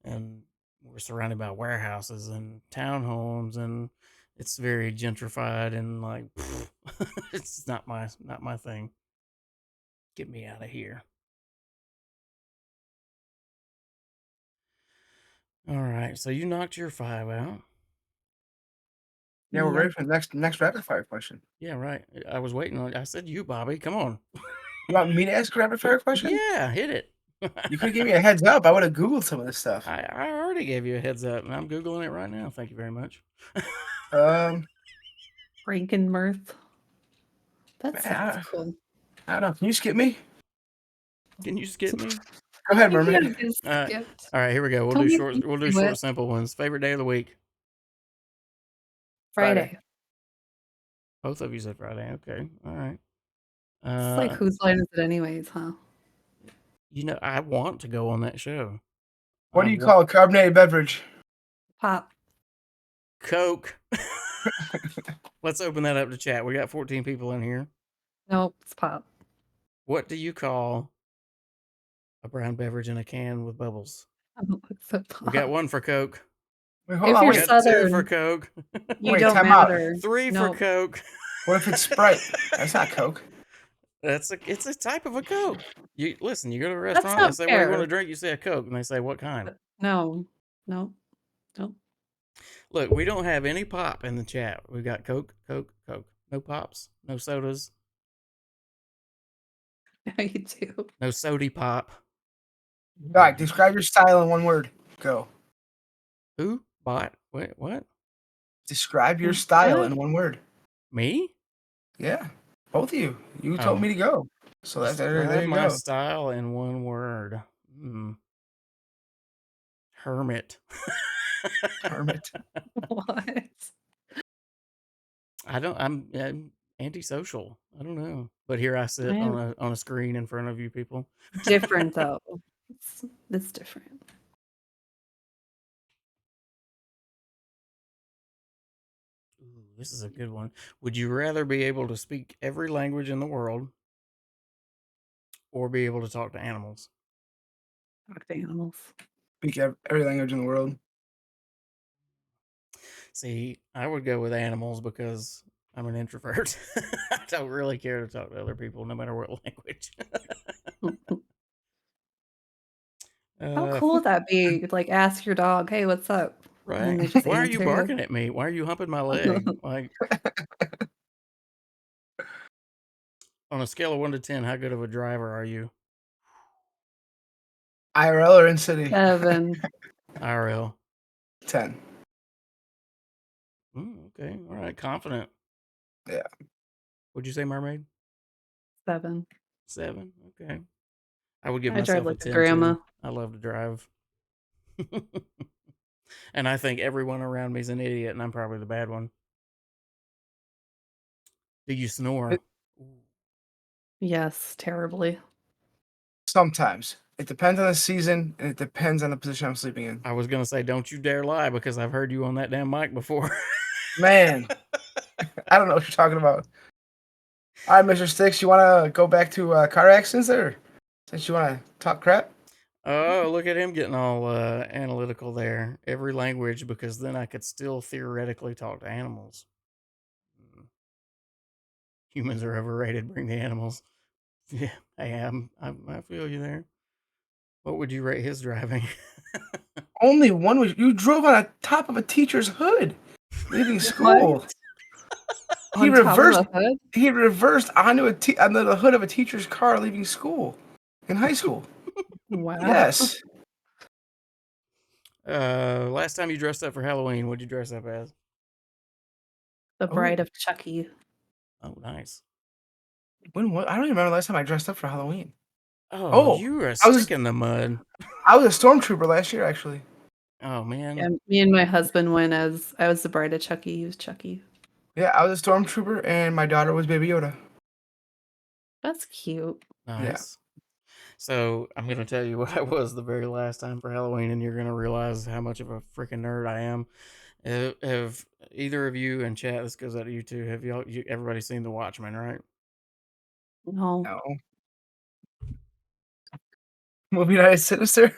and we're surrounded by warehouses and townhomes and it's very gentrified and like it's not my thing. Get me out of here. All right, so you knocked your 5 out. Yeah, we're Yep. ready for the next rapid fire question. Yeah, right. I was waiting on. I said you, Bobby. Come on. You want me to ask a rapid fire question? Yeah, hit it. You could have given me a heads up. I would have Googled some of this stuff. I already gave you a heads up, and I'm googling it right now. Thank you very much. Frankenmirth. That sounds I cool. don't know. Can you skip me? Can you skip me? Go ahead, You mermaid. don't get All right, skipped. all right. Here we go. We'll Don't do make short. me We'll do do short, it. simple ones. Favorite day of the week. Friday. Friday. Both of you said Friday. Okay. All right. It's like, whose line is it anyways, huh? You know, I want to go on that show. What I do you want call a carbonated beverage? Pop. Coke. Let's open that up to chat. We got 14 people in here. Nope, it's pop. What do you call a brown beverage in a can with bubbles? It's a We got pop. one for Coke. Wait, hold If on. you're We Wait. got two for Southern, Coke. you Wait, don't time out. matter. Three for Nope. Coke. What if it's Sprite? That's not Coke. It's a type of a Coke. You listen, you go to a That's restaurant, they not say, "What do you want fair. to drink?" You say a Coke, and they say, "What kind?" No. No. No. Look, we don't have any pop in the chat. We got Coke, Coke, Coke. No pops, no sodas, No, you do. no sody pop. All right, describe your style in one word. Go. Who bought? Wait, what? Describe your style What? in one word. Me? Yeah, both of you. You told Oh, me to go. So that's there describe you my go. style in one word. Hermit. Hermit. What? I'm antisocial. I don't know. But here I I sit am on a screen in front of you people. different though. It's different. Ooh, this is a good one. Would you rather be able to speak every language in the world or be able to talk to animals? Talk to animals. Speak every language in the world. See, I would go with animals because I'm an introvert. I don't really care to talk to other people, no matter what language. How uh, cool would that be? You'd like ask your dog, "Hey, what's up?" And then right. they just Why are you answer you. barking at me? Why are you humping my leg? Like, on a scale of 1 to 10, how good of a driver are you? IRL or in city? 7. IRL. 10. Okay. All right. Confident. Yeah. Would you say mermaid? 7. 7. Okay. I would give I drive myself a like a 10 grandma. too. I love to drive. And I think everyone around me is an idiot, and I'm probably the bad one. Do you snore? Yes, terribly. Sometimes. It depends on the season and it depends on the position I'm sleeping in. I was going to say, don't you dare lie because I've heard you on that damn mic before. Man, I don't know what you're talking about. All right, Mr. Sticks, you want to go back to car accidents there? Since you want to talk crap? Oh, look at him getting all analytical there. Every language, because then I could still theoretically talk to animals. Humans are overrated. Bring the animals. Yeah, I am. I feel you there. What would you rate his driving? Only one was you drove on the top of a teacher's hood leaving What? school. He On top of reversed a hood? he reversed onto onto the hood of a teacher's car leaving school in high school. Wow. Yes. Last time you dressed up for Halloween, what'd you dress up as? The Oh, Bride of Chucky. Oh, nice. when what? I don't even remember the last time I dressed up for Halloween. Oh, Oh, you are a I was stick in the mud. I was a stormtrooper last year actually. Oh man. Yeah, me and my husband went as I was the Bride of Chucky. He was Chucky. Yeah, I was a stormtrooper and my daughter was Baby Yoda. That's cute. Yeah. Nice. So I'm gonna tell you what I was the very last time for Halloween, and you're gonna realize how much of a freaking nerd I am. Have either of you in chat? This goes out to you too. Have everybody seen The Watchmen? Right? No. No. Movie night is sinister.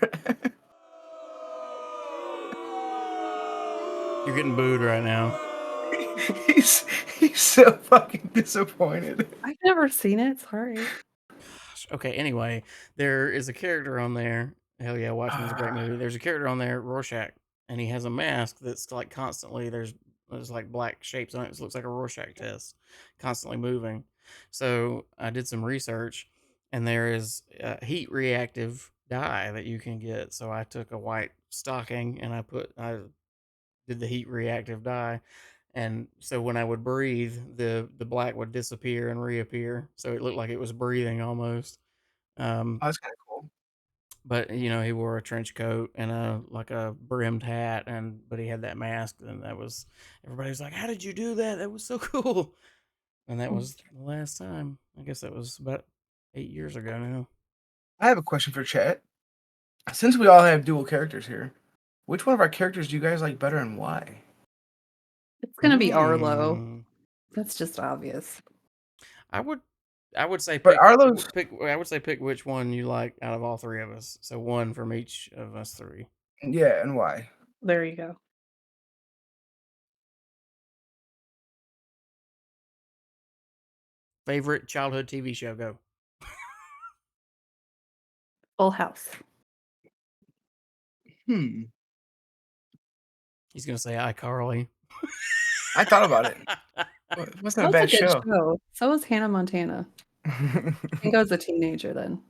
You're getting booed right now. he's he's so fucking disappointed. I've never seen it. Sorry. Gosh. Okay. Anyway, there is a character on there. Hell yeah, Watchmen's a great movie. There's a character on there, Rorschach, and he has a mask that's like constantly there's like black shapes on it. It looks like a Rorschach test, constantly moving. So I did some research, and there is a heat reactive dye that you can get. So I took a white stocking and I did the heat reactive dye, and so when I would breathe, the black would disappear and reappear. So it looked like it was breathing almost. Um, Oh, that's kind of cool. But he wore a trench coat and a brimmed hat, but he had that mask, and everybody was like, "How did you do that? That was so cool." And that was the last time. I guess that was about 8 years ago now. I have a question for chat. Since we all have dual characters here, which one of our characters do you guys like better and why? It's gonna be Arlo. Mm, That's just obvious. I would say But Arlo's, pick which one you like out of all three of us. So one from each of us three. yeah, and why? There you go. Favorite childhood TV show? Go. Full House. He's gonna say iCarly. I thought about it. It wasn't a That was a bad good show. show. So was Hannah Montana. I think I was a teenager then.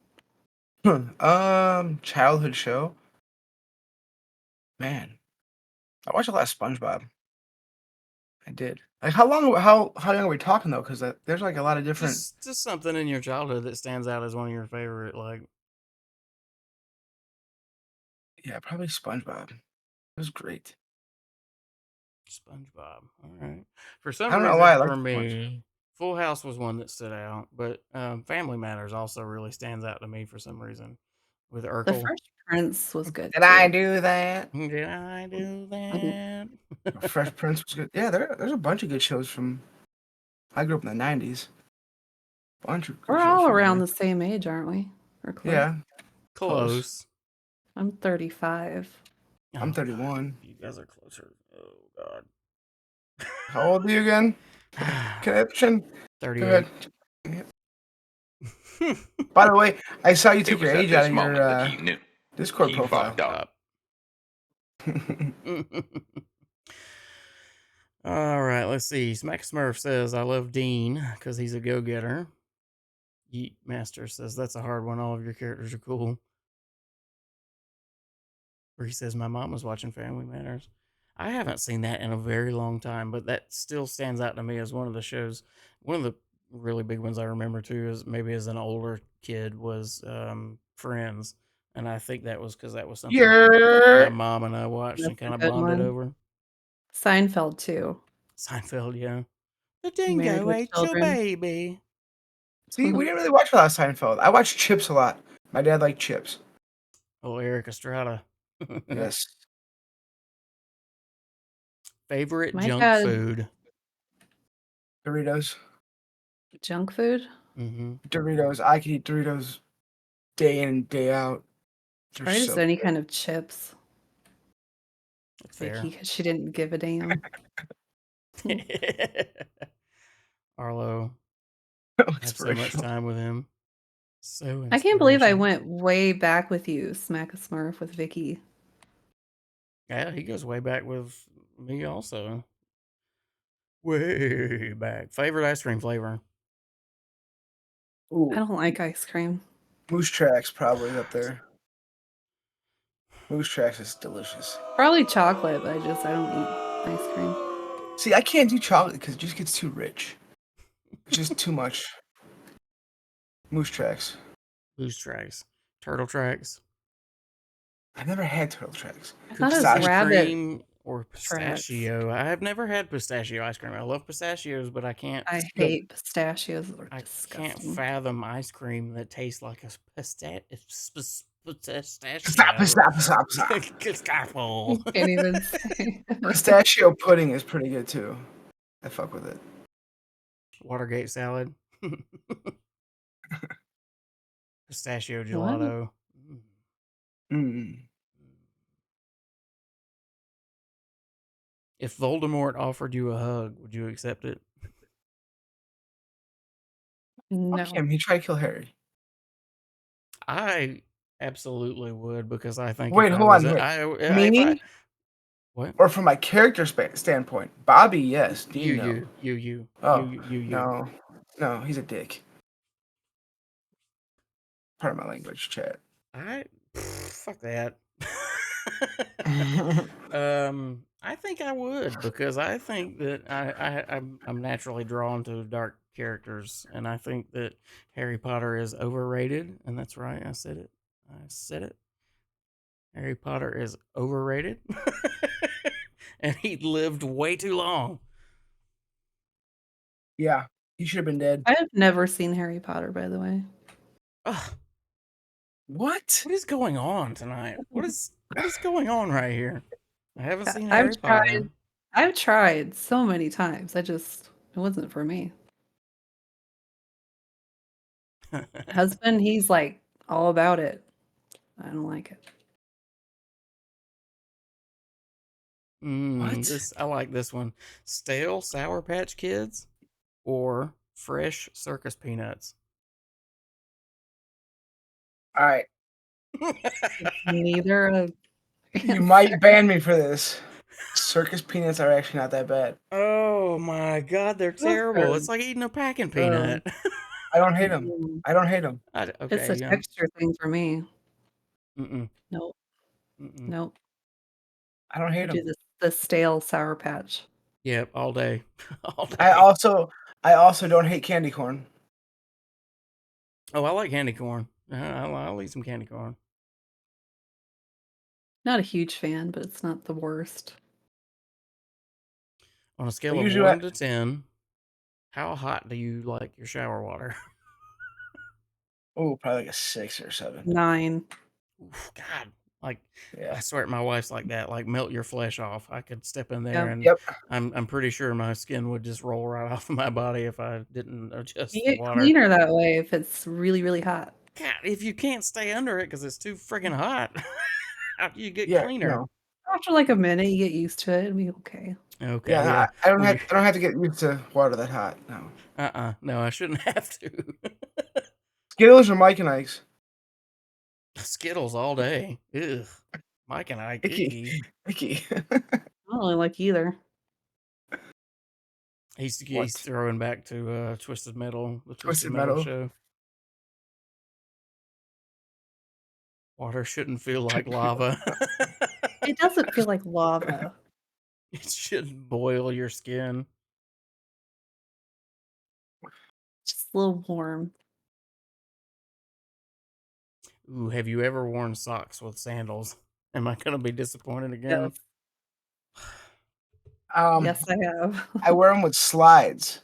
Childhood show. Man, I watched a lot of SpongeBob. I did. Like, how young are we talking though? Because there's like a lot of different. Just something in your childhood that stands out as one of your favorite, like Yeah, probably SpongeBob. It was great. SpongeBob. All right. For some I don't know why I reason, liked for it so much. me, Full House was one that stood out, but Family Matters also really stands out to me for some reason. With The Urkel. Fresh Prince was good Did I too. do that? Did I do Mhm. that? Fresh Prince was good. Yeah, there's a bunch of good shows from. I grew up in the '90s. Bunch of good We're shows all from around there. the same age, aren't we? Or close? Yeah, close. Close. I'm 35. I'm Oh, 31. God, you guys are closer. Oh, How old are you again? God. Connection. Go 38. ahead. By the way, I saw you It took your was at age out this of moment your that he knew. Discord He profile. fucked up. All right, let's see. Smack Smurf says, I love Dean because he's a go getter. Yeet Master says, that's a hard one. All of your characters are cool. Or he says, my mom was watching Family Matters. I haven't seen that in a very long time, but that still stands out to me as one of the shows. One of the really big ones I remember too is maybe as an older kid was Friends. And I think that was because that was something my Yeah. mom and I watched That's and a kind of good bonded one. over. Seinfeld too. Seinfeld, yeah. The Married dingo with ate your Children. baby. See, we didn't really watch a lot of Seinfeld. I watched Chips a lot. My dad liked Chips. Oh, Eric Estrada. Yes. Favorite My junk dad, food? Doritos. junk food. Mm-hmm. Doritos. I could eat Doritos day in and day out. They're Probably just so any good. kind of chips. That's fair. Vicky, because she didn't give a damn. Arlo, I have so much Inspirational. time with him. So I can't believe I inspirational. went way back with you, Smack a Smurf with Vicky. Yeah, he goes way back with me also. Way back. Favorite ice cream flavor? I Ooh, don't like ice cream. Moose Tracks probably is up there. Moose Tracks is delicious. Probably chocolate, but I don't eat ice cream. See, I can't do chocolate because it just gets too rich. It's just too much. Moose Tracks. Moose Tracks. Turtle Tracks. I've never had Turtle Tracks. I Good thought it was Cookies and pistachio. rabbit cream or tracks. pistachio. I have never had pistachio ice cream. I love pistachios, but I can't. I Good. hate pistachios. They're I can't disgusting. fathom ice cream that tastes like a pistachio. Stop, stop, stop, stop. I can't even say. Pistachio pudding is pretty good too. I fuck with it. Watergate salad. Pistachio What? gelato. Mm. If Voldemort offered you a hug, would you accept it? No. Fuck him. He tried to kill Harry. I absolutely would because I think Wait, if I hold was on. a, Wait. if I Me what or from my character standpoint? Bobby, yes. Dean, no. you. No. No, he's a dick. Part of my language, chat. Fuck that. I think I would because I think that I'm naturally drawn to dark characters, and I think that Harry Potter is overrated, and that's right, I said it. I said it. Harry Potter is overrated. And he lived way too long. Yeah, he should have been dead. I've never seen Harry Potter, by the way. Ugh, What? what is going on tonight? What is going on right here? I haven't seen I've Harry tried. Potter. I've tried so many times. It wasn't for me. Husband, he's like all about it. I don't like it. What? I like this one. Stale Sour Patch Kids or fresh circus peanuts. All right, It's neither a you answer. might ban me for this. Circus peanuts are actually not that bad. Oh my god, they're Those terrible. are, It's like eating a packing um, peanut. I don't hate them. mm, I don't hate them. it's Okay, a yeah. texture thing for me. Mm-mm, Nope, mm-mm. nope. I don't I hate do them. the stale Sour Patch. Yep, all day. All I day. also I also don't hate candy corn. Oh, I like candy corn. I'll eat some candy corn. Not a huge fan, but it's not the worst. On a But scale of usually, 1 to 10, how hot do you like your shower water? oh, probably like a 6 or 7. 9. Oof, God, like I Yeah. swear my wife's like that. Like melt your flesh off. I could step in there Yep. and Yep. I'm pretty sure my skin would just roll right off of my body if I didn't You adjust the get water. cleaner that way if it's really, really hot. God, if you can't stay under it because it's too friggin' hot, how do you get Yeah. cleaner? No. After like a minute, you get used to it. It'll be okay. Okay, Yeah. No, yeah. I don't Well, have you I don't have to get used to water that hot. No. no, I shouldn't have to. Skittles or Mike and Ike's? Skittles all day. Ugh. Mike and Ike, Icky. icky. Icky. I don't really like either. He's What? throwing back to Twisted Metal, the Twisted Twisted Metal Metal. show. Water shouldn't feel like lava. It doesn't feel like lava. It shouldn't boil your skin. Just a little warm. Ooh, have you ever worn socks with sandals? Am I gonna be disappointed again? Yes. Um, Yes, I have. I wear them with slides,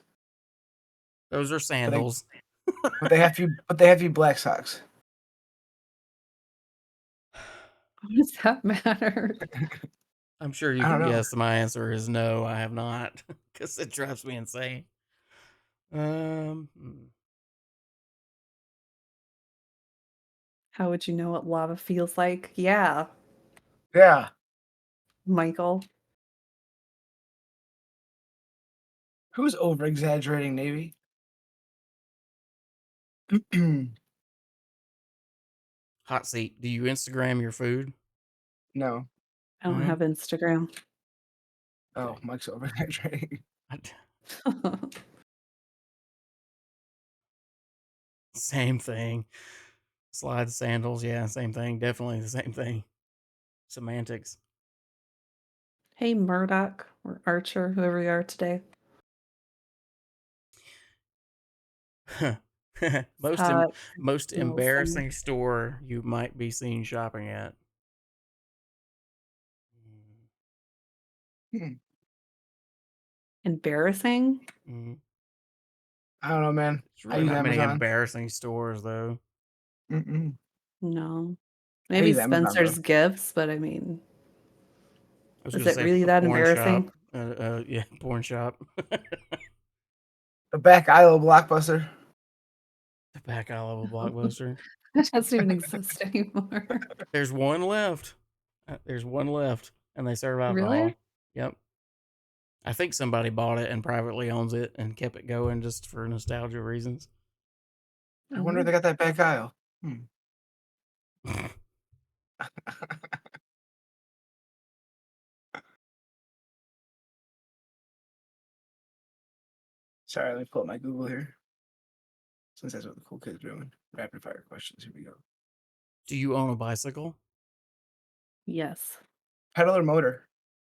Those are but they sandals. have to be black socks. What does that matter? I'm sure you I don't can know. guess my answer is no, I have not, because it drives me insane. Hmm. How would you know what lava feels like? Yeah, Yeah. Michael. Who's over exaggerating, Navy? Hot seat. Do you Instagram your food? No. I don't No. have Instagram. Oh, Okay. Mike's over exaggerating. Same thing. Slide sandals. Yeah, same thing. Definitely the same thing. Semantics. Hey, Murdoch or Archer, whoever you are today. It's most em- hot. most Middle of summer. embarrassing store you might be seen shopping at. Hmm. Embarrassing? Mm, I don't know, man. there's I really use not many Amazon. embarrassing stores though. Mm-mm. No. I Maybe use Amazon, bro. Spencer's Gifts, but I mean, I was is gonna it say really a that porn shop. embarrassing? Yeah, porn shop. The back aisle of Blockbuster. The back aisle of a Blockbuster. It doesn't even exist anymore. There's one left. There's one left, and they serve Really? alcohol. Yep. I think somebody bought it and privately owns it and kept it going just for nostalgia reasons. I wonder if they Oh. got that back aisle. Sorry, let me pull up my Google here. Since that's what the cool kids are doing. Rapid fire questions. Here we go. Do you own a bicycle? Yes. Pedal or motor?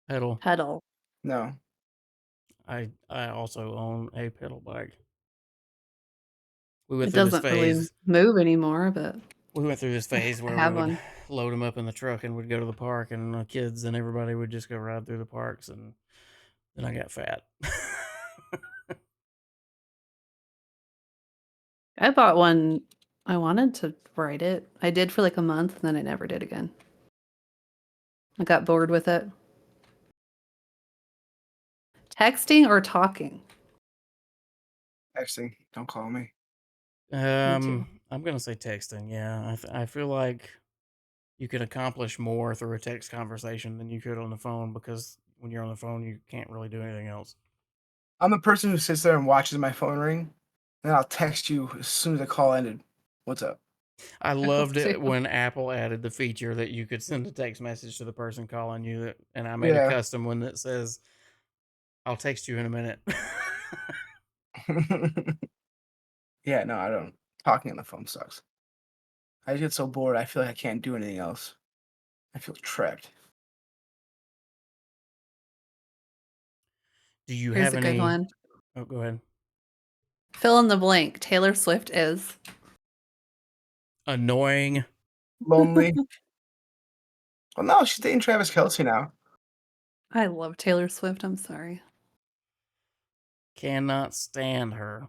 Pedal. Pedal. No. I also own a pedal bike. We went It through this doesn't really phase. move anymore, but We went through this phase I where we have would one. load them up in the truck and we'd go to the park, and the kids and everybody would just go ride through the parks, and then I got fat. I bought one. I wanted to write it. I did for like a month, and then I never did again. I got bored with it. Texting or talking? Texting. Don't call me. Me too. I'm gonna say texting. Yeah, I feel like you can accomplish more through a text conversation than you could on the phone, because when you're on the phone, you can't really do anything else. I'm the person who sits there and watches my phone ring, and I'll text you as soon as the call ended. What's up? I I love loved too. it when Apple added the feature that you could send a text message to the person calling you, and I made a Yeah. custom one that says, "I'll text you in a minute." Yeah, no, I don't. Talking on the phone sucks. I get so bored, I feel like I can't do anything else. I feel trapped. Do you Here's have a good any? one. Oh, go ahead. Fill in the blank. Taylor Swift is. Annoying. Lonely. Well, no, she's dating Travis Kelce now. I love Taylor Swift. I'm sorry. Cannot stand her.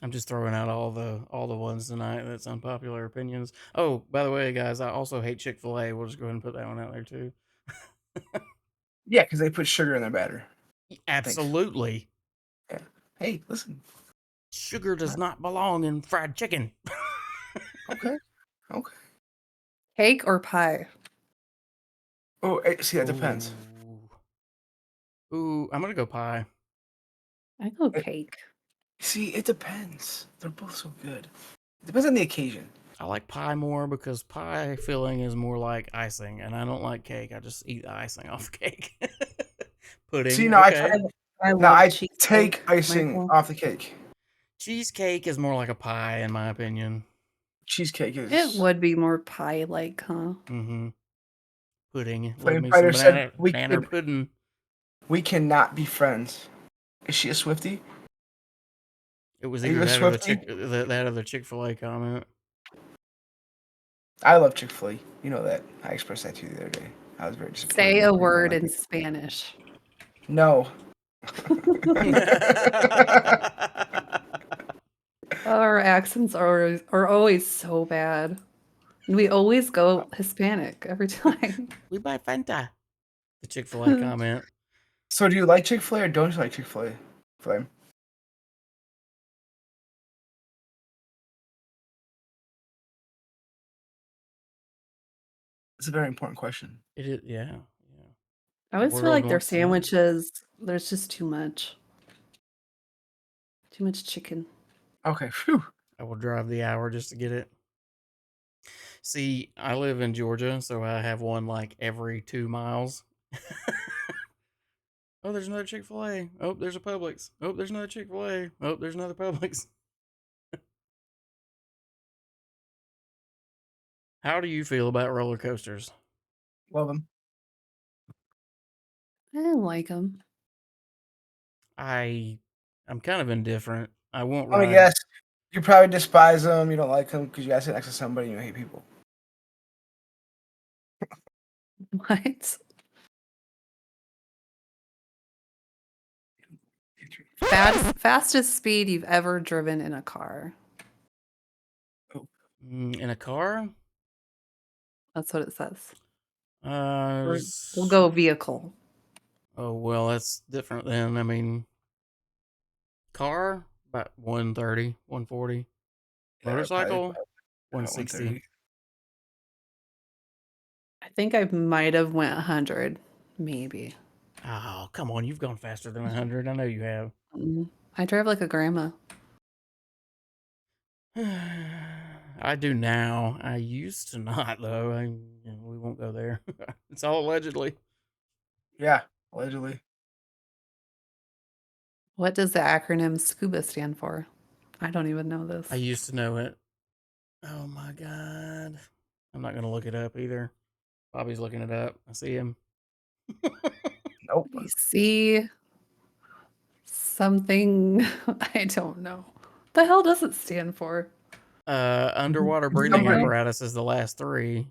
I'm just throwing out all the ones tonight. That's unpopular opinions. Oh, by the way, guys, I also hate Chick-fil-A. We'll just go ahead and put that one out there too. Yeah, because they put sugar in their batter. Thanks. Absolutely. Yeah. Hey, listen. Sugar does not belong in fried chicken. Okay. Okay. Cake or pie? Oh, see, that depends. Ooh, I'm gonna go pie. I go It, cake. see, it depends. They're both so good. It depends on the occasion. I like pie more because pie filling is more like icing, and I don't like cake. I just eat the icing off the cake. See, Pudding, no, okay. I now love I cheesecake, take icing Michael. off the cake. Cheesecake is more like a pie, in my opinion. Cheesecake It is. would be more pie-like, huh? Mm-hmm. Pudding. Love Flame me some Fighter said banana pudding. we cannot be friends. Is she a Swiftie? It was Are you either a that or Swiftie? that or the Chick-fil-A comment. I love Chick-fil-A. You know that. I expressed that to you the other day. I was very disappointed Say when a you did not word like in it. Spanish. No. Our accents are always so bad. And we always go Hispanic every time. We buy Fanta. The Chick-fil-A comment. So do you like Chick-fil-A or don't you like Chick-fil-A? Flame. It's a very important question. It is, yeah, yeah. I The always feel world like their wants to know. sandwiches, there's just too much. Too much chicken. Okay, phew. I will drive the hour just to get it. See, I live in Georgia, so I have one like every 2 miles. Oh, there's another Chick-fil-A. Oh, there's a Publix. Oh, there's another Chick-fil-A. Oh, there's another Publix. How do you feel about roller coasters? Love them. I didn't like them. I'm kind of indifferent. I won't Let me ride. guess. You probably despise them. You don't like them because you guys sit next to somebody and you hate people. What? Fastest speed you've ever driven in a car. In a car? That's what it says. We'll S- go vehicle. oh, well, that's different then. I mean, car, about 130, 140. Yeah, probably Motorcycle, about 160. 130. I think I might have went 100, maybe. Oh, come on. You've gone faster than 100. I know you have. I drive like a grandma. I do now. I used to not, though. We won't go there. It's all allegedly. Yeah, allegedly. What does the acronym SCUBA stand for? I don't even know this. I used to know it. Oh my God. I'm not going to look it up either. Bobby's looking it up. I see him. Nope. You see something, I don't know. The hell does it stand for? Underwater breathing Submarine? apparatus is the last three.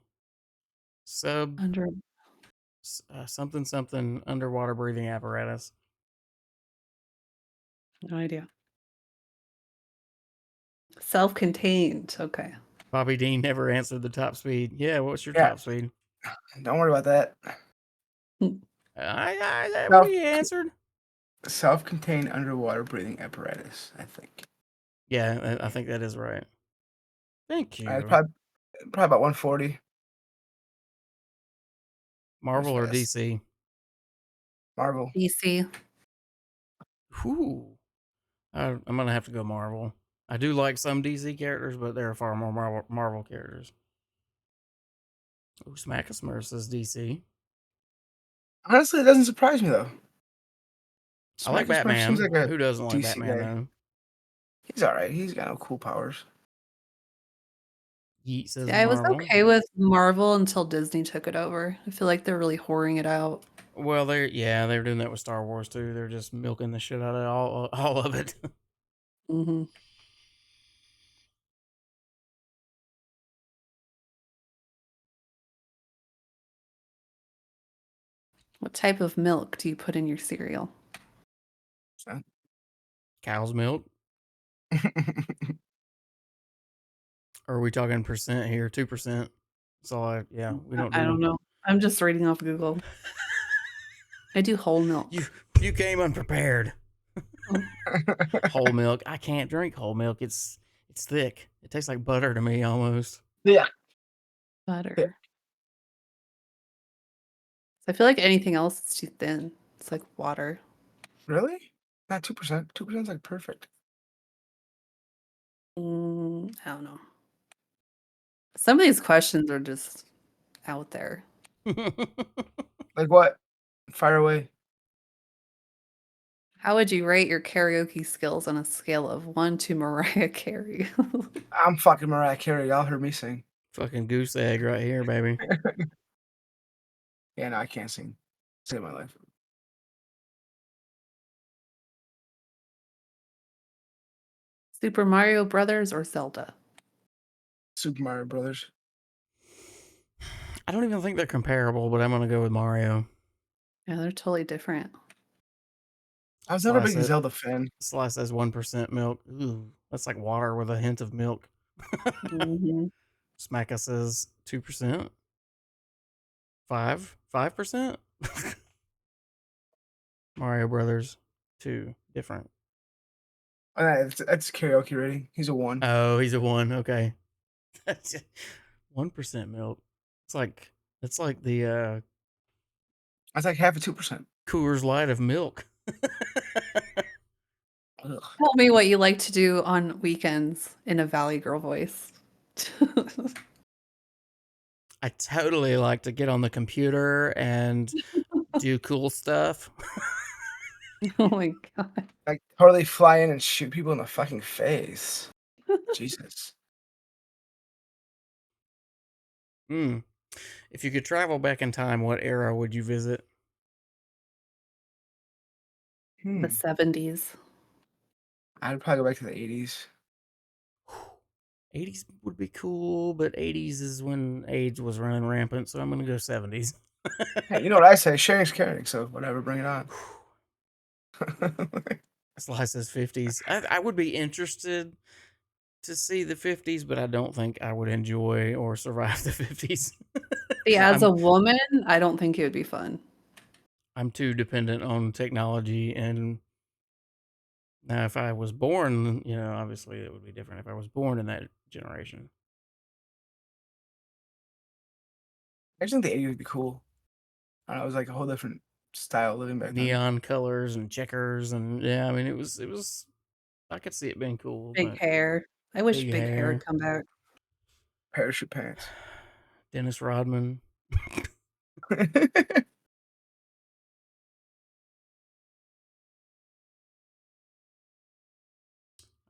Sub Under something something underwater breathing apparatus. no idea. Self-contained. Okay. Bobby Dean never answered the top speed. Yeah, what's your Yeah, top speed? don't worry about that. What Self he answered? self-contained underwater breathing apparatus, I think. Yeah, I think that is right. Thank It's you. probably about 140. That's Marvel or fast. DC? Marvel. DC. Whew. I'm gonna have to go Marvel. I do like some DC characters, but there are far more Marvel characters. Oh, Smackasmur says DC. Honestly, it doesn't surprise me though. I like Smacker Smash seems Batman. like a Who doesn't like DC Batman guy. though? He's all right. He's got no cool powers. Yeet says Yeah, I was Marvel. okay with Marvel until Disney took it over. I feel like they're really whoring it out. Well, they're doing that with Star Wars too. They're just milking the shit out of all of it. Hmm. What type of milk do you put in your cereal? So. Cow's milk. Or are we talking percent here? 2%. So yeah, we don't I do. don't know. I'm just reading off Google. I do whole You milk. you came unprepared. Whole milk. I can't drink whole milk. It's thick. It tastes like butter to me almost. Yeah. Yeah. Butter. I feel like anything else is too thin. It's like water. Really? Not 2%. 2% is like perfect. I don't know. Some of these questions are just out there. Like what? Fire away. How would you rate your karaoke skills on a scale of 1 to Mariah Carey? I'm fucking Mariah Carey. Y'all heard me sing. Fucking goose egg right here, baby. Yeah, no, I can't sing. Save my life. Super Mario Brothers or Zelda? Super Mario Brothers. I don't even think they're comparable, but I'm gonna go with Mario. Yeah, they're totally different. I was never a Slice big it. Zelda fan. Slice as 1% milk. Ooh, that's like water with a hint of milk. Mhm. Smacka says 2%. 5%. Mario Brothers 2 different. That's karaoke rating. He's a 1. Oh, he's a 1. Okay. 1% milk. It's like the That's like half of 2%. Coors Light of milk. Ugh. Tell me what you like to do on weekends in a Valley Girl voice. I totally like to get on the computer and do cool stuff. Oh my god. Like totally fly in and shoot people in the fucking face. Jesus. Hmm. If you could travel back in time, what era would you visit? The Hmm. 70s. I'd probably go back to the 80s. 80s would be cool, but 80s is when AIDS was running rampant, so I'm gonna go 70s. Hey, you know what I say? Sharing's caring, so whatever, bring it on. Slice says 50s. I would be interested to see the 50s, but I don't think I would enjoy or survive the 50s. See, as I'm a woman, I don't think it would be fun. I'm too dependent on technology, and now if I was born, obviously it would be different if I was born in that generation. I just think the 80s would be cool. I don't know, it was like a whole different style of living back then. Neon colors and checkers, and yeah, I mean it was I could see it being cool, Big but hair. I wish big big hair would hair. come back. Parachute pants. Dennis Rodman.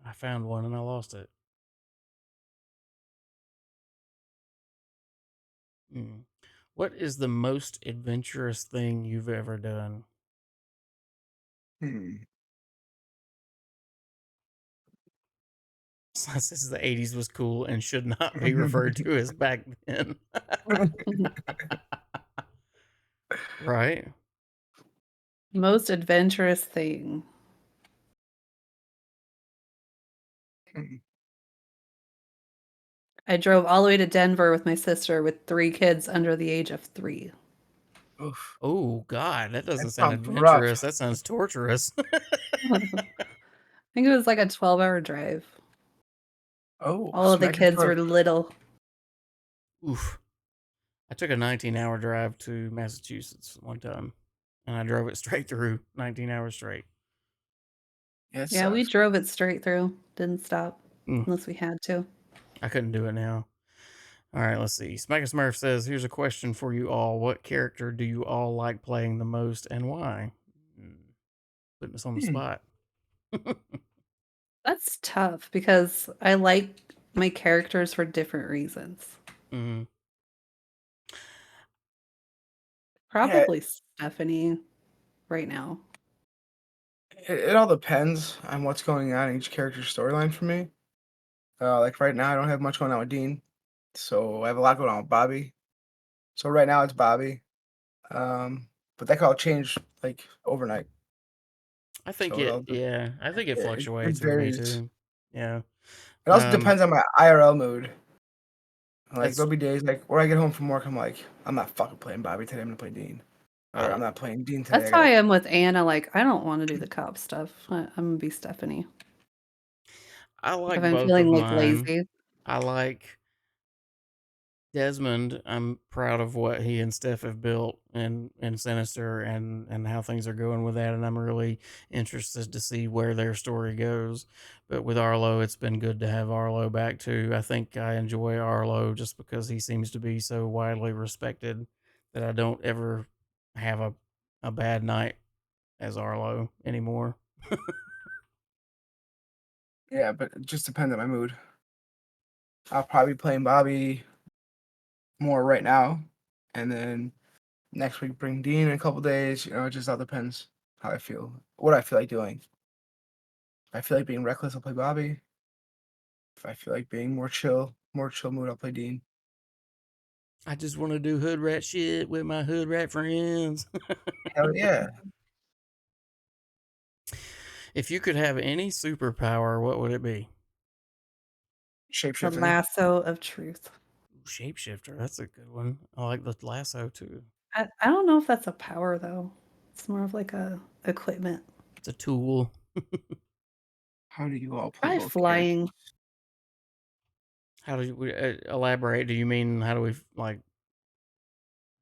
I found one and I lost it. Mm. What is the most adventurous thing you've ever done? Hmm. says the 80s was cool and should not be referred to as back then. Right? Most adventurous thing. I drove all the way to Denver with my sister with 3 kids under the age of 3. Oof, Oh, God, that that doesn't sound sounds rough. adventurous. That sounds torturous. I think it was like a 12-hour drive. Oh, All of the smack your kids were foot. little. Oof. I took a 19-hour drive to Massachusetts one time, and I drove it straight through 19 hours straight. Yeah, it Yeah, we sucks. drove it straight through. Didn't stop Mm, unless we had to. I couldn't do it now. All right, let's see. Smack a Smurf says, "Here's a question for you all. What character do you all like playing the most, and why?" Putting us on the Hmm. spot. That's tough because I like my characters for different reasons. Mm, Yeah, Probably Stephanie right now. it all depends on what's going on in each character's storyline for me. Like right now, I don't have much going on with Dean, so I have a lot going on with Bobby. So right now it's Bobby, but that could all change like overnight. I think So it. Yeah, I think it it fluctuates with me varies. too. Yeah. It also Um. depends on my IRL mood. Like That's. there'll be days like where I get home from work, I'm like, I'm not fucking playing Bobby today. I'm gonna play Dean, or I. I'm not playing Dean today. That's I how I gotta. am with Anna. Like, I don't want to do the cop stuff. I'm gonna be Stephanie. I If like I'm both of feeling like mine. lazy. I like Desmond. I'm proud of what he and Steph have built and Sinister and how things are going with that, and I'm really interested to see where their story goes. But with Arlo, it's been good to have Arlo back too. I think I enjoy Arlo just because he seems to be so widely respected that I don't ever have a bad night as Arlo anymore. Yeah, but it just depends on my mood. I'll probably be playing Bobby more right now, and then next week bring Dean in a couple days. You know, it just all depends how I feel, what I feel like doing. If I feel like being reckless, I'll play Bobby. If I feel like being more chill mood, I'll play Dean. I just want to do hood rat shit with my hood rat friends. Hell yeah, If you could have any superpower, what would it be? The shapeshifting. lasso of truth. Ooh, shapeshifter, that's a good one. I like the lasso too. I don't know if that's a power though. It's more of like a equipment. It's a tool. How do you all play Probably both characters? flying. How do we elaborate? Do you mean how do we like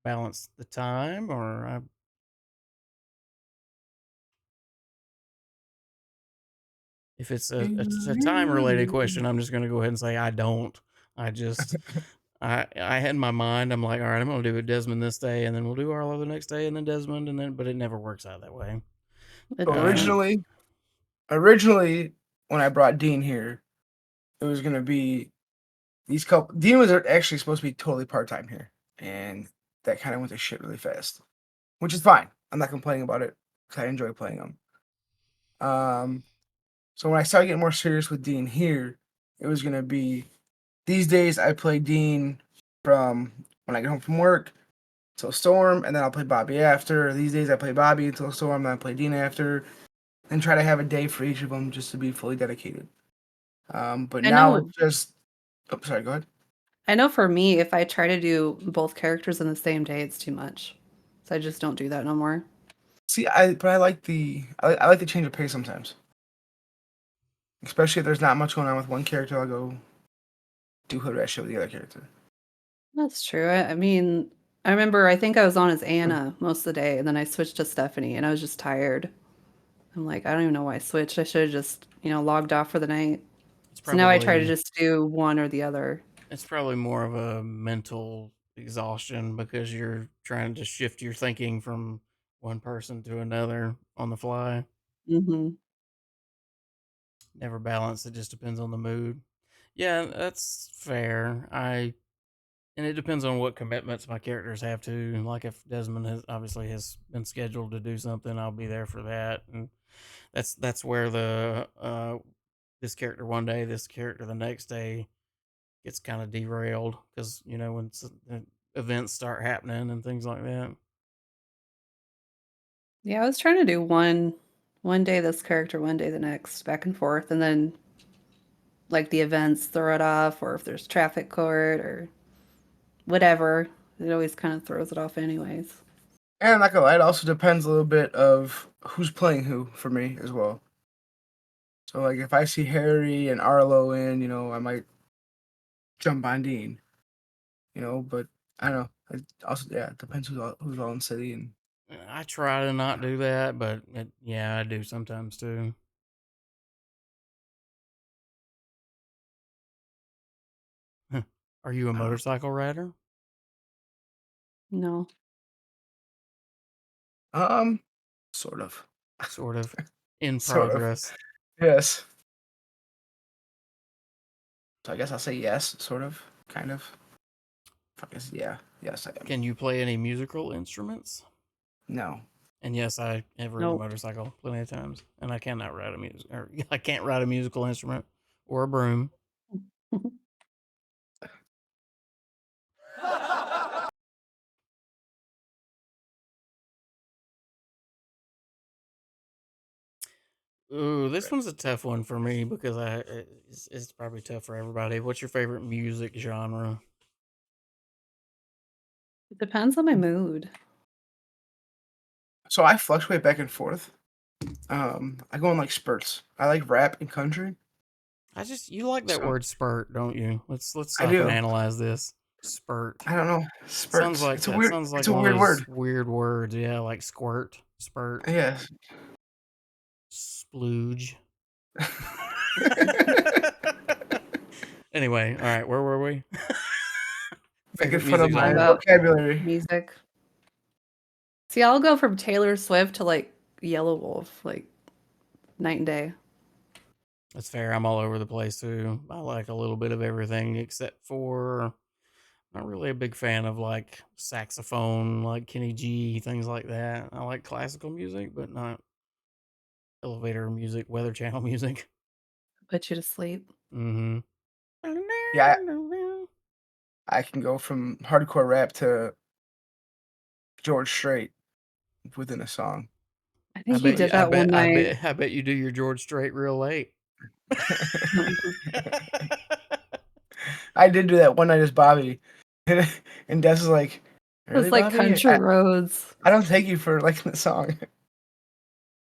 balance the time, or if it's a time related question, I'm just going to go ahead and say I don't. I just I had in my mind, I'm like, all right, I'm going to do it Desmond this day, and then we'll do Arlo the next day, and then Desmond, and then but it never works out that way. It doesn't. originally, originally, when I brought Dean here, it was gonna be these couple. Dean was actually supposed to be totally part time here, and that kind of went to shit really fast, which is fine. I'm not complaining about it because I enjoy playing them. Um, so when I started getting more serious with Dean here, it was gonna be these days I play Dean from when I get home from work till Storm, and then I'll play Bobby after. These days I play Bobby until Storm, then I play Dean after, and try to have a day for each of them just to be fully dedicated. But I now know with just, oh, sorry, go ahead. I know for me, if I try to do both characters in the same day, it's too much. So I just don't do that no more. See, I like I like the change of pace sometimes, especially if there's not much going on with one character. I'll go do hood rat shit with the other character. That's true. I mean, I remember I think I was on as Anna most of the day, and then I switched to Stephanie, and I was just tired. I'm like, I don't even know why I switched. I should have just, logged off for the night. It's So now I try to probably just do one or the other. it's probably more of a mental exhaustion because you're trying to shift your thinking from one person to another on the fly. Hmm. Never balance. It just depends on the mood. Yeah, that's fair. And it depends on what commitments my characters have to. Like if Desmond has been scheduled to do something, I'll be there for that. And that's where the this character one day, this character the next day gets kind of derailed because when events start happening and things like that. Yeah, I was trying to do one day this character, one day the next, back and forth, and then like the events throw it off, or if there's traffic court or whatever, it always kind of throws it off anyways. And I'm not gonna lie, it also depends a little bit of who's playing who for me as well. So like if I see Harry and Arlo in, I might jump on Dean, but I don't know. It also, yeah, it depends who's all in city and I try to not do that, but yeah, I do sometimes too. Are you a I don't know. motorcycle rider? No. Sort of. Sort of. In Sort of. progress. Yes. So I guess I'll say yes, sort of, kind of. I guess yeah. Yes, I am. Can you play any musical instruments? No. And yes, I have ridden a Nope. motorcycle plenty of times, and I cannot ride I can't ride a musical instrument or a broom. Ooh, this one's a tough one for me because it's probably tough for everybody. What's your favorite music genre? It depends on my mood. So I fluctuate back and forth. I go in like spurts. I like rap and country. You like that So word spurt, don't you? Let's I stop and do. analyze this. Spurt. I don't know. Sounds Spurts. like It's a that weird. sounds It's like a one of weird those word. weird words, yeah, like squirt, spurt, Yes. splooge. Anyway, all right, where were we? Making Favorite fun of music Talking my genre? about vocabulary. music. See, I'll go from Taylor Swift to like Yellow Wolf, like night and day. That's fair. I'm all over the place too. I like a little bit of everything except for not really a big fan of like saxophone, like Kenny G, things like that. I like classical music, but not elevator music, weather channel music. Put you to sleep. Mm-hmm. Yeah, I can go from hardcore rap to George Strait within a song. I think you did that one night. I bet you do your George Strait real late. I did do that one night as Bobby, and Des was like, "Really, It's like Bobby? country roads. I don't take you for liking the song."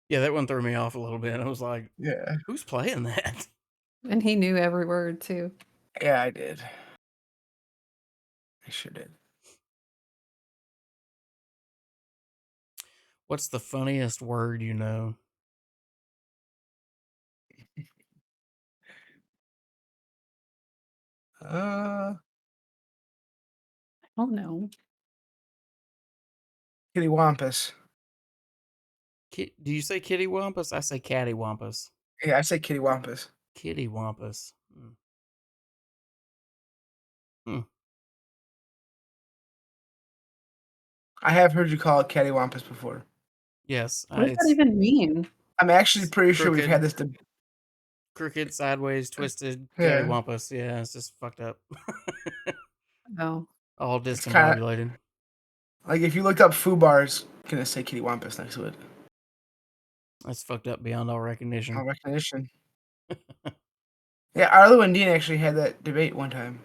Yeah, that one threw me off a little bit. I was like, Yeah, who's playing that? And he knew every word too. yeah, I did. I sure did. What's the funniest word you know? Uh, I don't know. Kitty Wampus. Do you say kitty wampus? I say catty wampus. Yeah, I say Kitty Wampus. Kitty wampus. Hmm. I have heard you call it Catty Wampus before. Yes, What does that it's even mean? I'm actually pretty sure we've had crooked, this. crooked, sideways, twisted, catty Yeah, wampus. Yeah, it's just fucked up. Oh, All it's kind of discombobulated. like if you looked up foo bars, gonna say Kitty Wampus next to it. That's fucked up beyond all recognition. All recognition. Yeah, Arlo and Dean actually had that debate one time.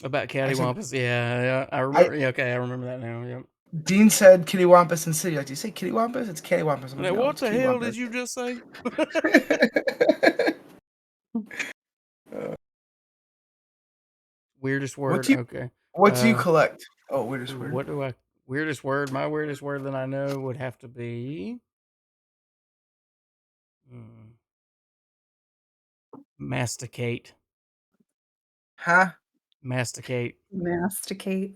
About I said, cattywampus, yeah, I I remember. Yeah, okay, I remember that now. Yep. Dean said Kitty Wampus and City. Like, do you say Kitty Wampus? It's Catty Wampus. I'm like, Now, no, what it's the Kitty hell did Wampus. you just say? Weirdest what word. do you Okay. what do you collect? Oh, weirdest Ooh, word. what do I? Weirdest word. My weirdest word that I know would have to be masticate. Huh? Masticate masticate.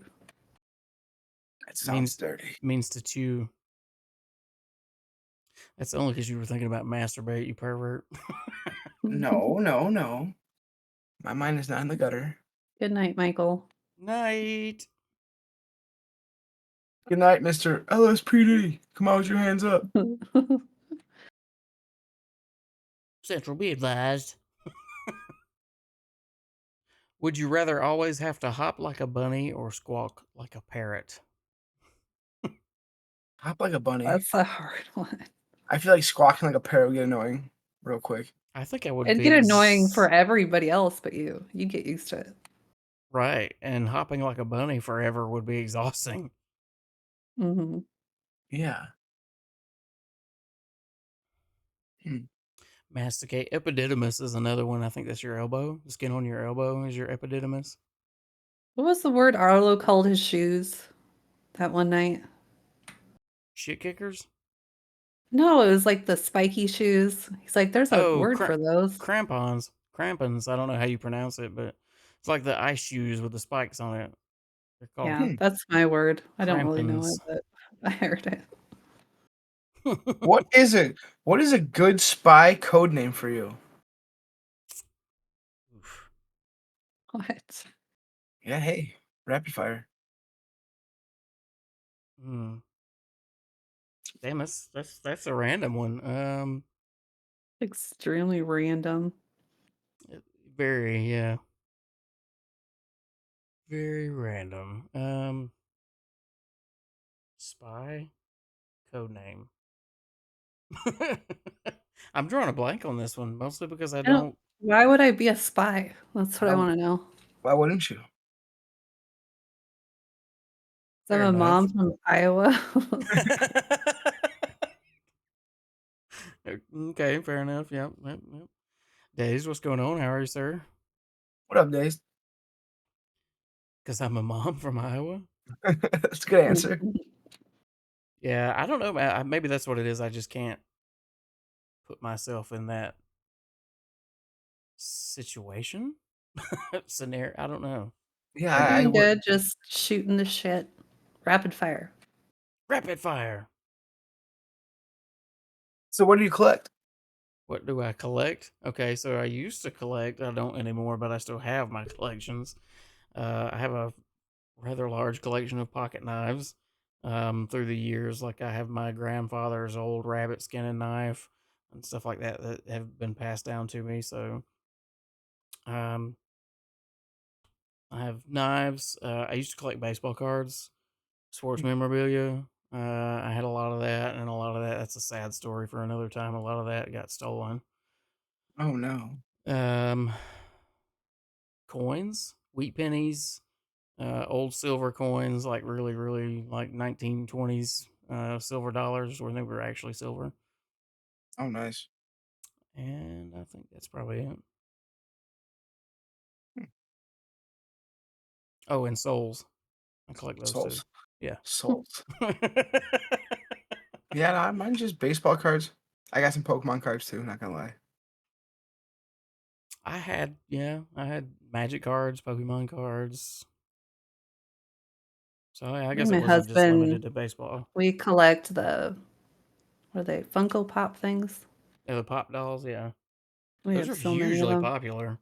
That sounds means dirty. means to chew. That's only because you were thinking about masturbate, you pervert. No, no, no. My mind is not in the gutter. Good night, Michael. Night. Good night, Mr. LSPD. Come out with your hands up. Central, be advised. Would you rather always have to hop like a bunny or squawk like a parrot? Hop like a bunny. That's a hard one. I feel like squawking like a parrot would get annoying real quick. I think I would It'd be get annoying for everybody else but you. You get used to it. right, and hopping like a bunny forever would be exhausting. Mm-hmm. Yeah. Hmm. Masticate. Epididymis is another one. I think that's your elbow. The skin on your elbow is your epididymis. What was the word Arlo called his shoes that one night? Shit kickers? No, it was like the spiky shoes. He's like, there's a Oh, word for those. crampons. Crampons. I don't know how you pronounce it, but it's like the ice shoes with the spikes on it. They're called Yeah, that's my word. I don't really know it, crampons. but I heard it. What is it? What is a good spy code name for you? What? Yeah, hey, rapid fire. Hmm. Damn, that's a random one. Extremely random. Very, yeah. Very random. Spy code name. I'm drawing a blank on this one, mostly because I I don't. don't. Why would I be a spy? That's what I want to know. Why wouldn't you? 'Cause I'm Fair a mom enough. from Iowa. Okay, fair enough. Yep, yep, yep. Days, what's going on? How are you, sir? What up, Days? Because I'm a mom from Iowa. That's a good answer. Yeah, I don't know. Maybe that's what it is. I just can't put myself in that situation, scenario. I don't know. Yeah, We're I doing would. good. Just shooting the shit. Rapid fire. Rapid fire. So, what do you collect? What do I collect? Okay, so I used to collect. I don't anymore, but I still have my collections. I have a rather large collection of pocket knives through the years. Like I have my grandfather's old rabbit skinning knife and stuff like that that have been passed down to me. So um, I have knives. I used to collect baseball cards, sports memorabilia. I had a lot of that, and a lot of that. That's a sad story for another time. A lot of that got stolen. Oh no. Um, Coins, wheat pennies, old silver coins, like really, really like 1920s silver dollars when they were actually silver. Oh, nice. And I think that's probably it. Hmm. Oh, and souls. I collect those too. Souls. Yeah. Souls. Yeah, no, mine's just baseball cards. I got some Pokemon cards too. Not gonna lie. I had magic cards, Pokemon cards. So yeah, I Me and guess it my wasn't just limited husband, to baseball. we collect what are they, Funko Pop things? Yeah, the pop dolls, yeah. We Those have are so many of usually them. popular.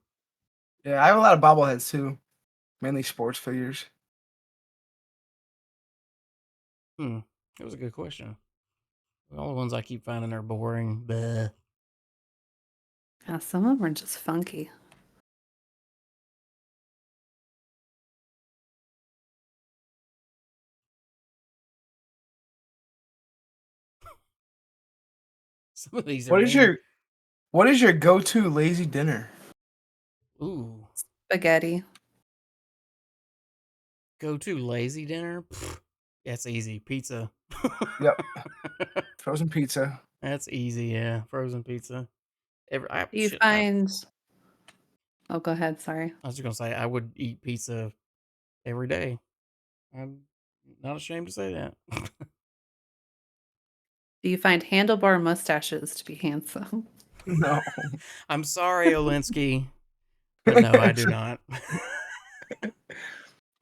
Yeah, I have a lot of bobbleheads too. Mainly sports figures. Hmm. That was a good question. All the ones I keep finding are boring. Bleh. Yeah, some of them are just funky. Some of these are What is mean. your What is your go-to lazy dinner? Ooh. Spaghetti. Go to lazy dinner? That's easy. Pizza. Yep, frozen pizza. That's easy, yeah. Frozen pizza. Do you find Oh, go ahead, sorry. I was just gonna say I would eat pizza every day. I'm not ashamed to say that. Do you find handlebar mustaches to be handsome? No. I'm sorry, Olinsky, but no, I do not.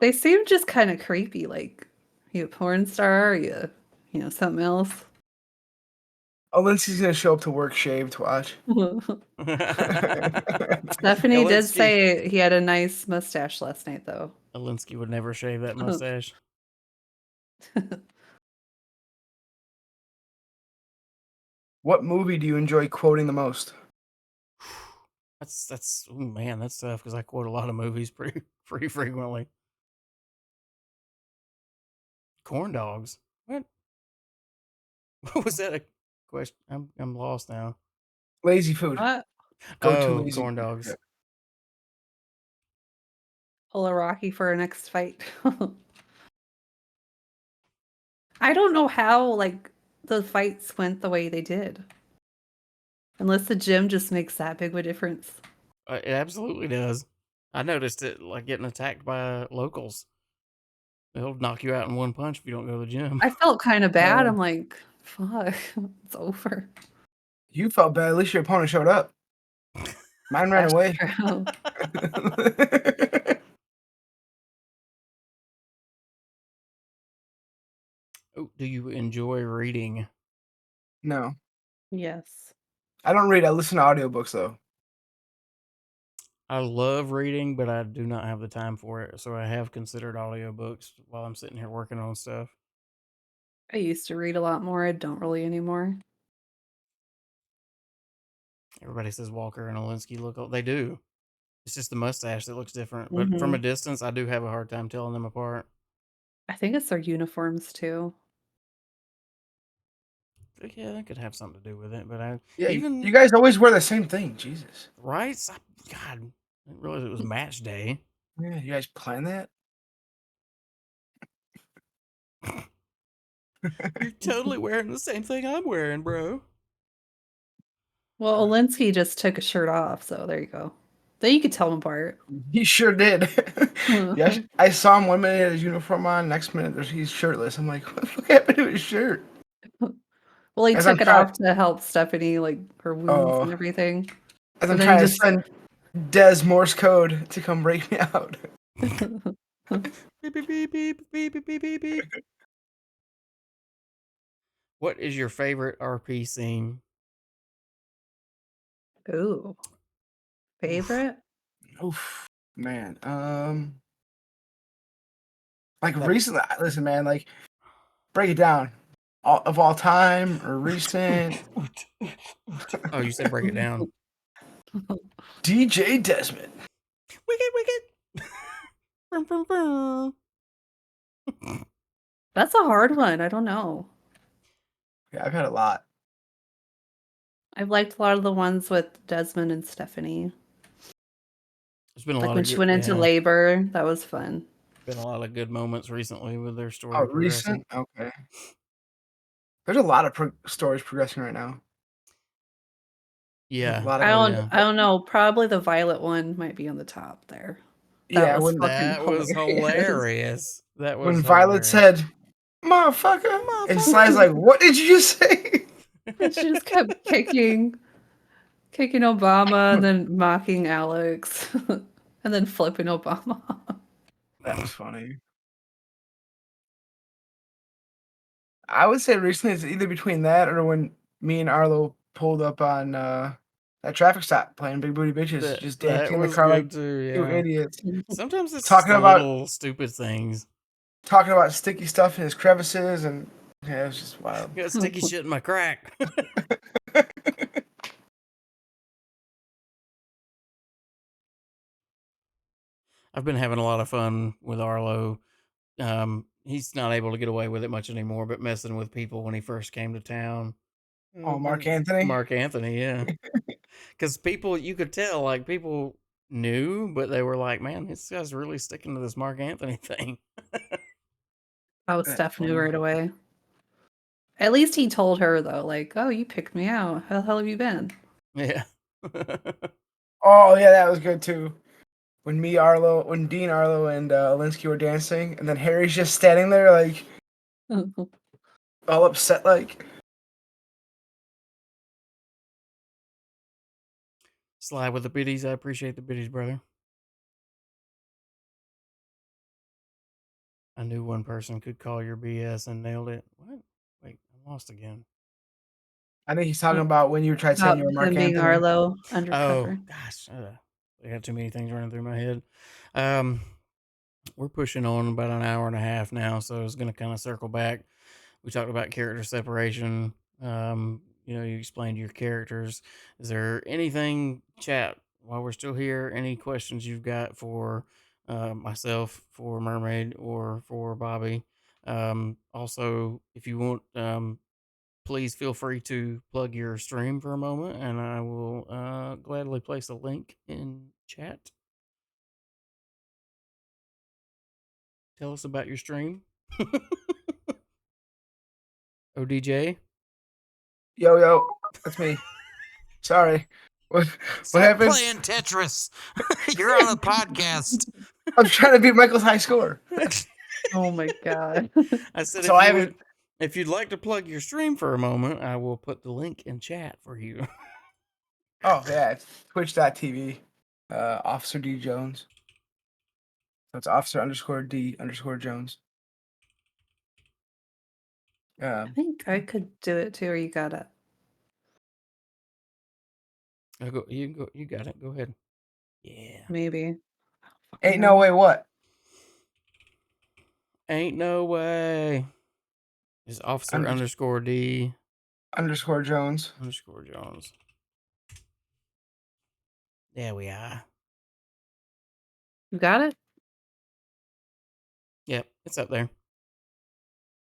They seem just kind of creepy, like you a porn star, you know, something else. Oh, Lindsay's gonna show up to work shaved. Watch. Stephanie did Olinsky. say he had a nice mustache last night, though. Olinsky would never shave that mustache. What movie do you enjoy quoting the most? That's oh man, that's tough because I quote a lot of movies pretty frequently. Corn dogs. What? What was that a question? I'm lost now. Lazy food. What? Go to Oh, lazy corn food. Yeah. dogs. Pull a Rocky for our next fight. I don't know how like the fights went the way they did. Unless the gym just makes that big of a difference. It absolutely does. I noticed it like getting attacked by locals. They'll knock you out in one punch if you don't go to the gym. I felt kind of bad. Oh, I'm like, fuck, it's over. you felt bad. At least your opponent showed up. Mine ran That's away. true. Oh, do you enjoy reading? No, Yes. I don't read. I listen to audiobooks though. I love reading, but I do not have the time for it. So I have considered audiobooks while I'm sitting here working on stuff. I used to read a lot more. I don't really anymore. Everybody says Walker and Alinsky they do. It's just the mustache that looks different. But from a Hmm. distance, I do have a hard time telling them apart. I think it's their uniforms too. Yeah, that could have something to do with it. But I Yeah, you even guys always wear the same thing. Jesus. right, God, I didn't realize it was match day. Yeah, you guys plan that? You're totally wearing the same thing I'm wearing, bro. Well, Olinsky just took a shirt off, so there you go. Then you could tell them apart. He sure did. Yeah, I saw him 1 minute he had his uniform on. Next minute he's shirtless. I'm like, what the fuck happened to his shirt? Well, he As I'm took it trying, off to help Stephanie, like her wounds and oh, everything. as I'm But then he trying to just send Des Morse code to come break me out. Beep beep beep beep beep beep beep beep beep. What is your favorite RP scene? Ooh, Oof, favorite? oof, man. Like That recently, listen, man. Like break it down. Of all time or recent, oh, you said break it down. DJ Desmond. Wicked, wicked. Brum, brum, brum. That's a hard one. I don't know. Yeah, I've had a lot. I've liked a lot of the ones with Desmond and Stephanie. There's been a Like lot when of she good, went into yeah. labor, that was fun. Been a lot of good moments recently with their Oh, story progressing. recent? Okay. There's a lot of stories progressing right now. There's a Yeah. lot of Oh yeah. I don't know. Probably the Violet one might be on the top there. That yeah. was When fucking That was hilarious. hilarious. That was when Violet hilarious. said, "Motherfucker," and Sly's Motherfucker. like, "What did you just say?" And she just kept kicking Obama and then mocking Alex and then flipping Obama. That was funny. I would say recently it's either between that or when me and Arlo pulled up on that traffic stop playing Big Booty Bitches, just That dancing in the was car like good too, two yeah. idiots, Sometimes it's just talking the about little stupid things. talking about sticky stuff in his crevices, and yeah, it was just wild. Got sticky shit in my crack. I've been having a lot of fun with Arlo. He's not able to get away with it much anymore, but messing with people when he first came to town. Oh, Mark Anthony. Mark Anthony, yeah. Because people, you could tell, like, people knew, but they were like, man, this guy's really sticking to this Mark Anthony thing. Oh, That's Steph knew funny. right away. At least he told her though, like, "Oh, you picked me out. How the hell have you been?" Yeah. Oh yeah, that was good too. When Dean Arlo and Alinsky were dancing, and then Harry's just standing there like all upset, like. Slide with the biddies. I appreciate the biddies, brother. I knew one person could call your BS and nailed it. What? Wait, I'm lost again. I think he's talking about when you tried saying About you were Mark him being Anthony. Arlo Oh, undercover. gosh. I got too many things running through my head. Um, we're pushing on about an hour and a half now, so I was going to kind of circle back. We talked about character separation. You explained your characters. Is there anything, chat? while we're still here, any questions you've got for myself, for Mermaid, or for Bobby. Also, if you want, please feel free to plug your stream for a moment, and I will gladly place a link in chat. Tell us about your stream. ODJ. Yo, that's me. Sorry. What Stop happened? playing Tetris. You're on a podcast. I'm trying to beat Michael's high score. Oh my god. I said So if you'd like to plug your stream for a moment, I will put the link in chat for you. Oh yeah, it's twitch.tv. Officer D Jones. So it's officer_D_Jones. I think I could do it too, or you got it. You got it. Go ahead. Yeah. Maybe. Ain't no way what? Ain't no way. Is officer _D _Jones. _Jones. There we are. You got it? Yep, it's up there.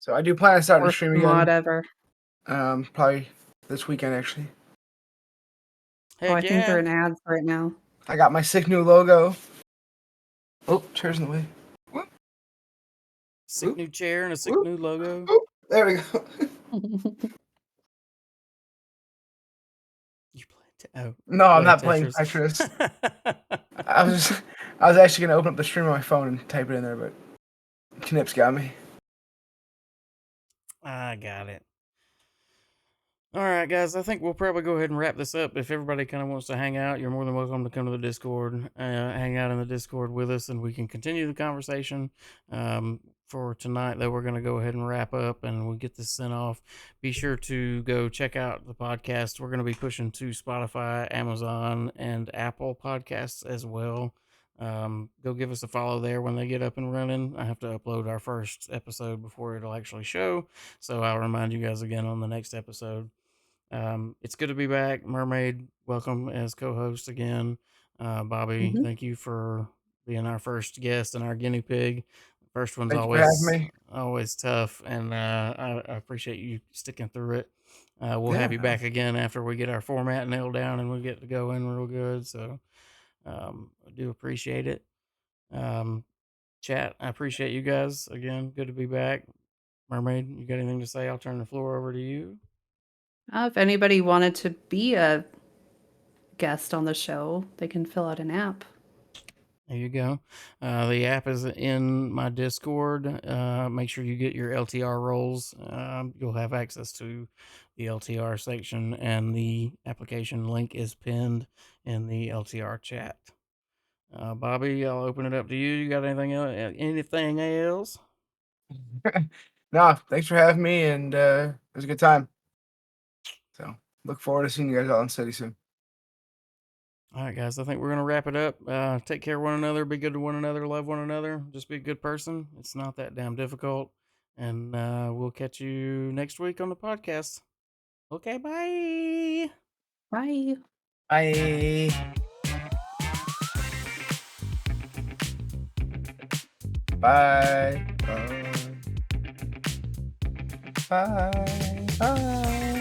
So I do plan on starting to Worst stream mod again. ever. Probably this weekend actually. Heck Oh, I think yeah. they're in ads right now. I got my sick new logo. Oh, chair's in the way. Sick new chair and a sick new logo. There we go. You play No, I'm not playing Tetris. I was actually gonna open up the stream on my phone and type it in there, but Knips got me. I got it. All right, guys. I think we'll probably go ahead and wrap this up. If everybody kind of wants to hang out, you're more than welcome to come to the Discord, hang out in the Discord with us, and we can continue the conversation. For tonight, though, we're going to go ahead and wrap up, and we'll get this sent off. Be sure to go check out the podcast. We're going to be pushing to Spotify, Amazon, and Apple Podcasts as well. Go give us a follow there when they get up and running. I have to upload our first episode before it'll actually show, so I'll remind you guys again on the next episode. It's good to be back. Mermaid, welcome as co-host again. Bobby, thank you for being our first guest and our guinea pig. First one's Thank you for having me. always tough, and I appreciate you sticking through it. We'll have you Yeah. back again after we get our format nailed down and we get to go in real good. So I do appreciate it. Chat, I appreciate you guys again. Good to be back. Mermaid, you got anything to say? I'll turn the floor over to you. If anybody wanted to be a guest on the show, they can fill out an app. There you go. The app is in my Discord. Make sure you get your LTR roles. You'll have access to the LTR section, and the application link is pinned in the LTR chat. Bobby, I'll open it up to you. You got anything else? Anything else? No, thanks for having me, and it was a good time. So look forward to seeing you guys all in city soon. All right, guys. I think we're gonna wrap it up. Take care of one another. Be good to one another. Love one another. Just be a good person. It's not that damn difficult. And we'll catch you next week on the podcast. Okay, bye. Bye. Bye. Bye. Bye. Bye.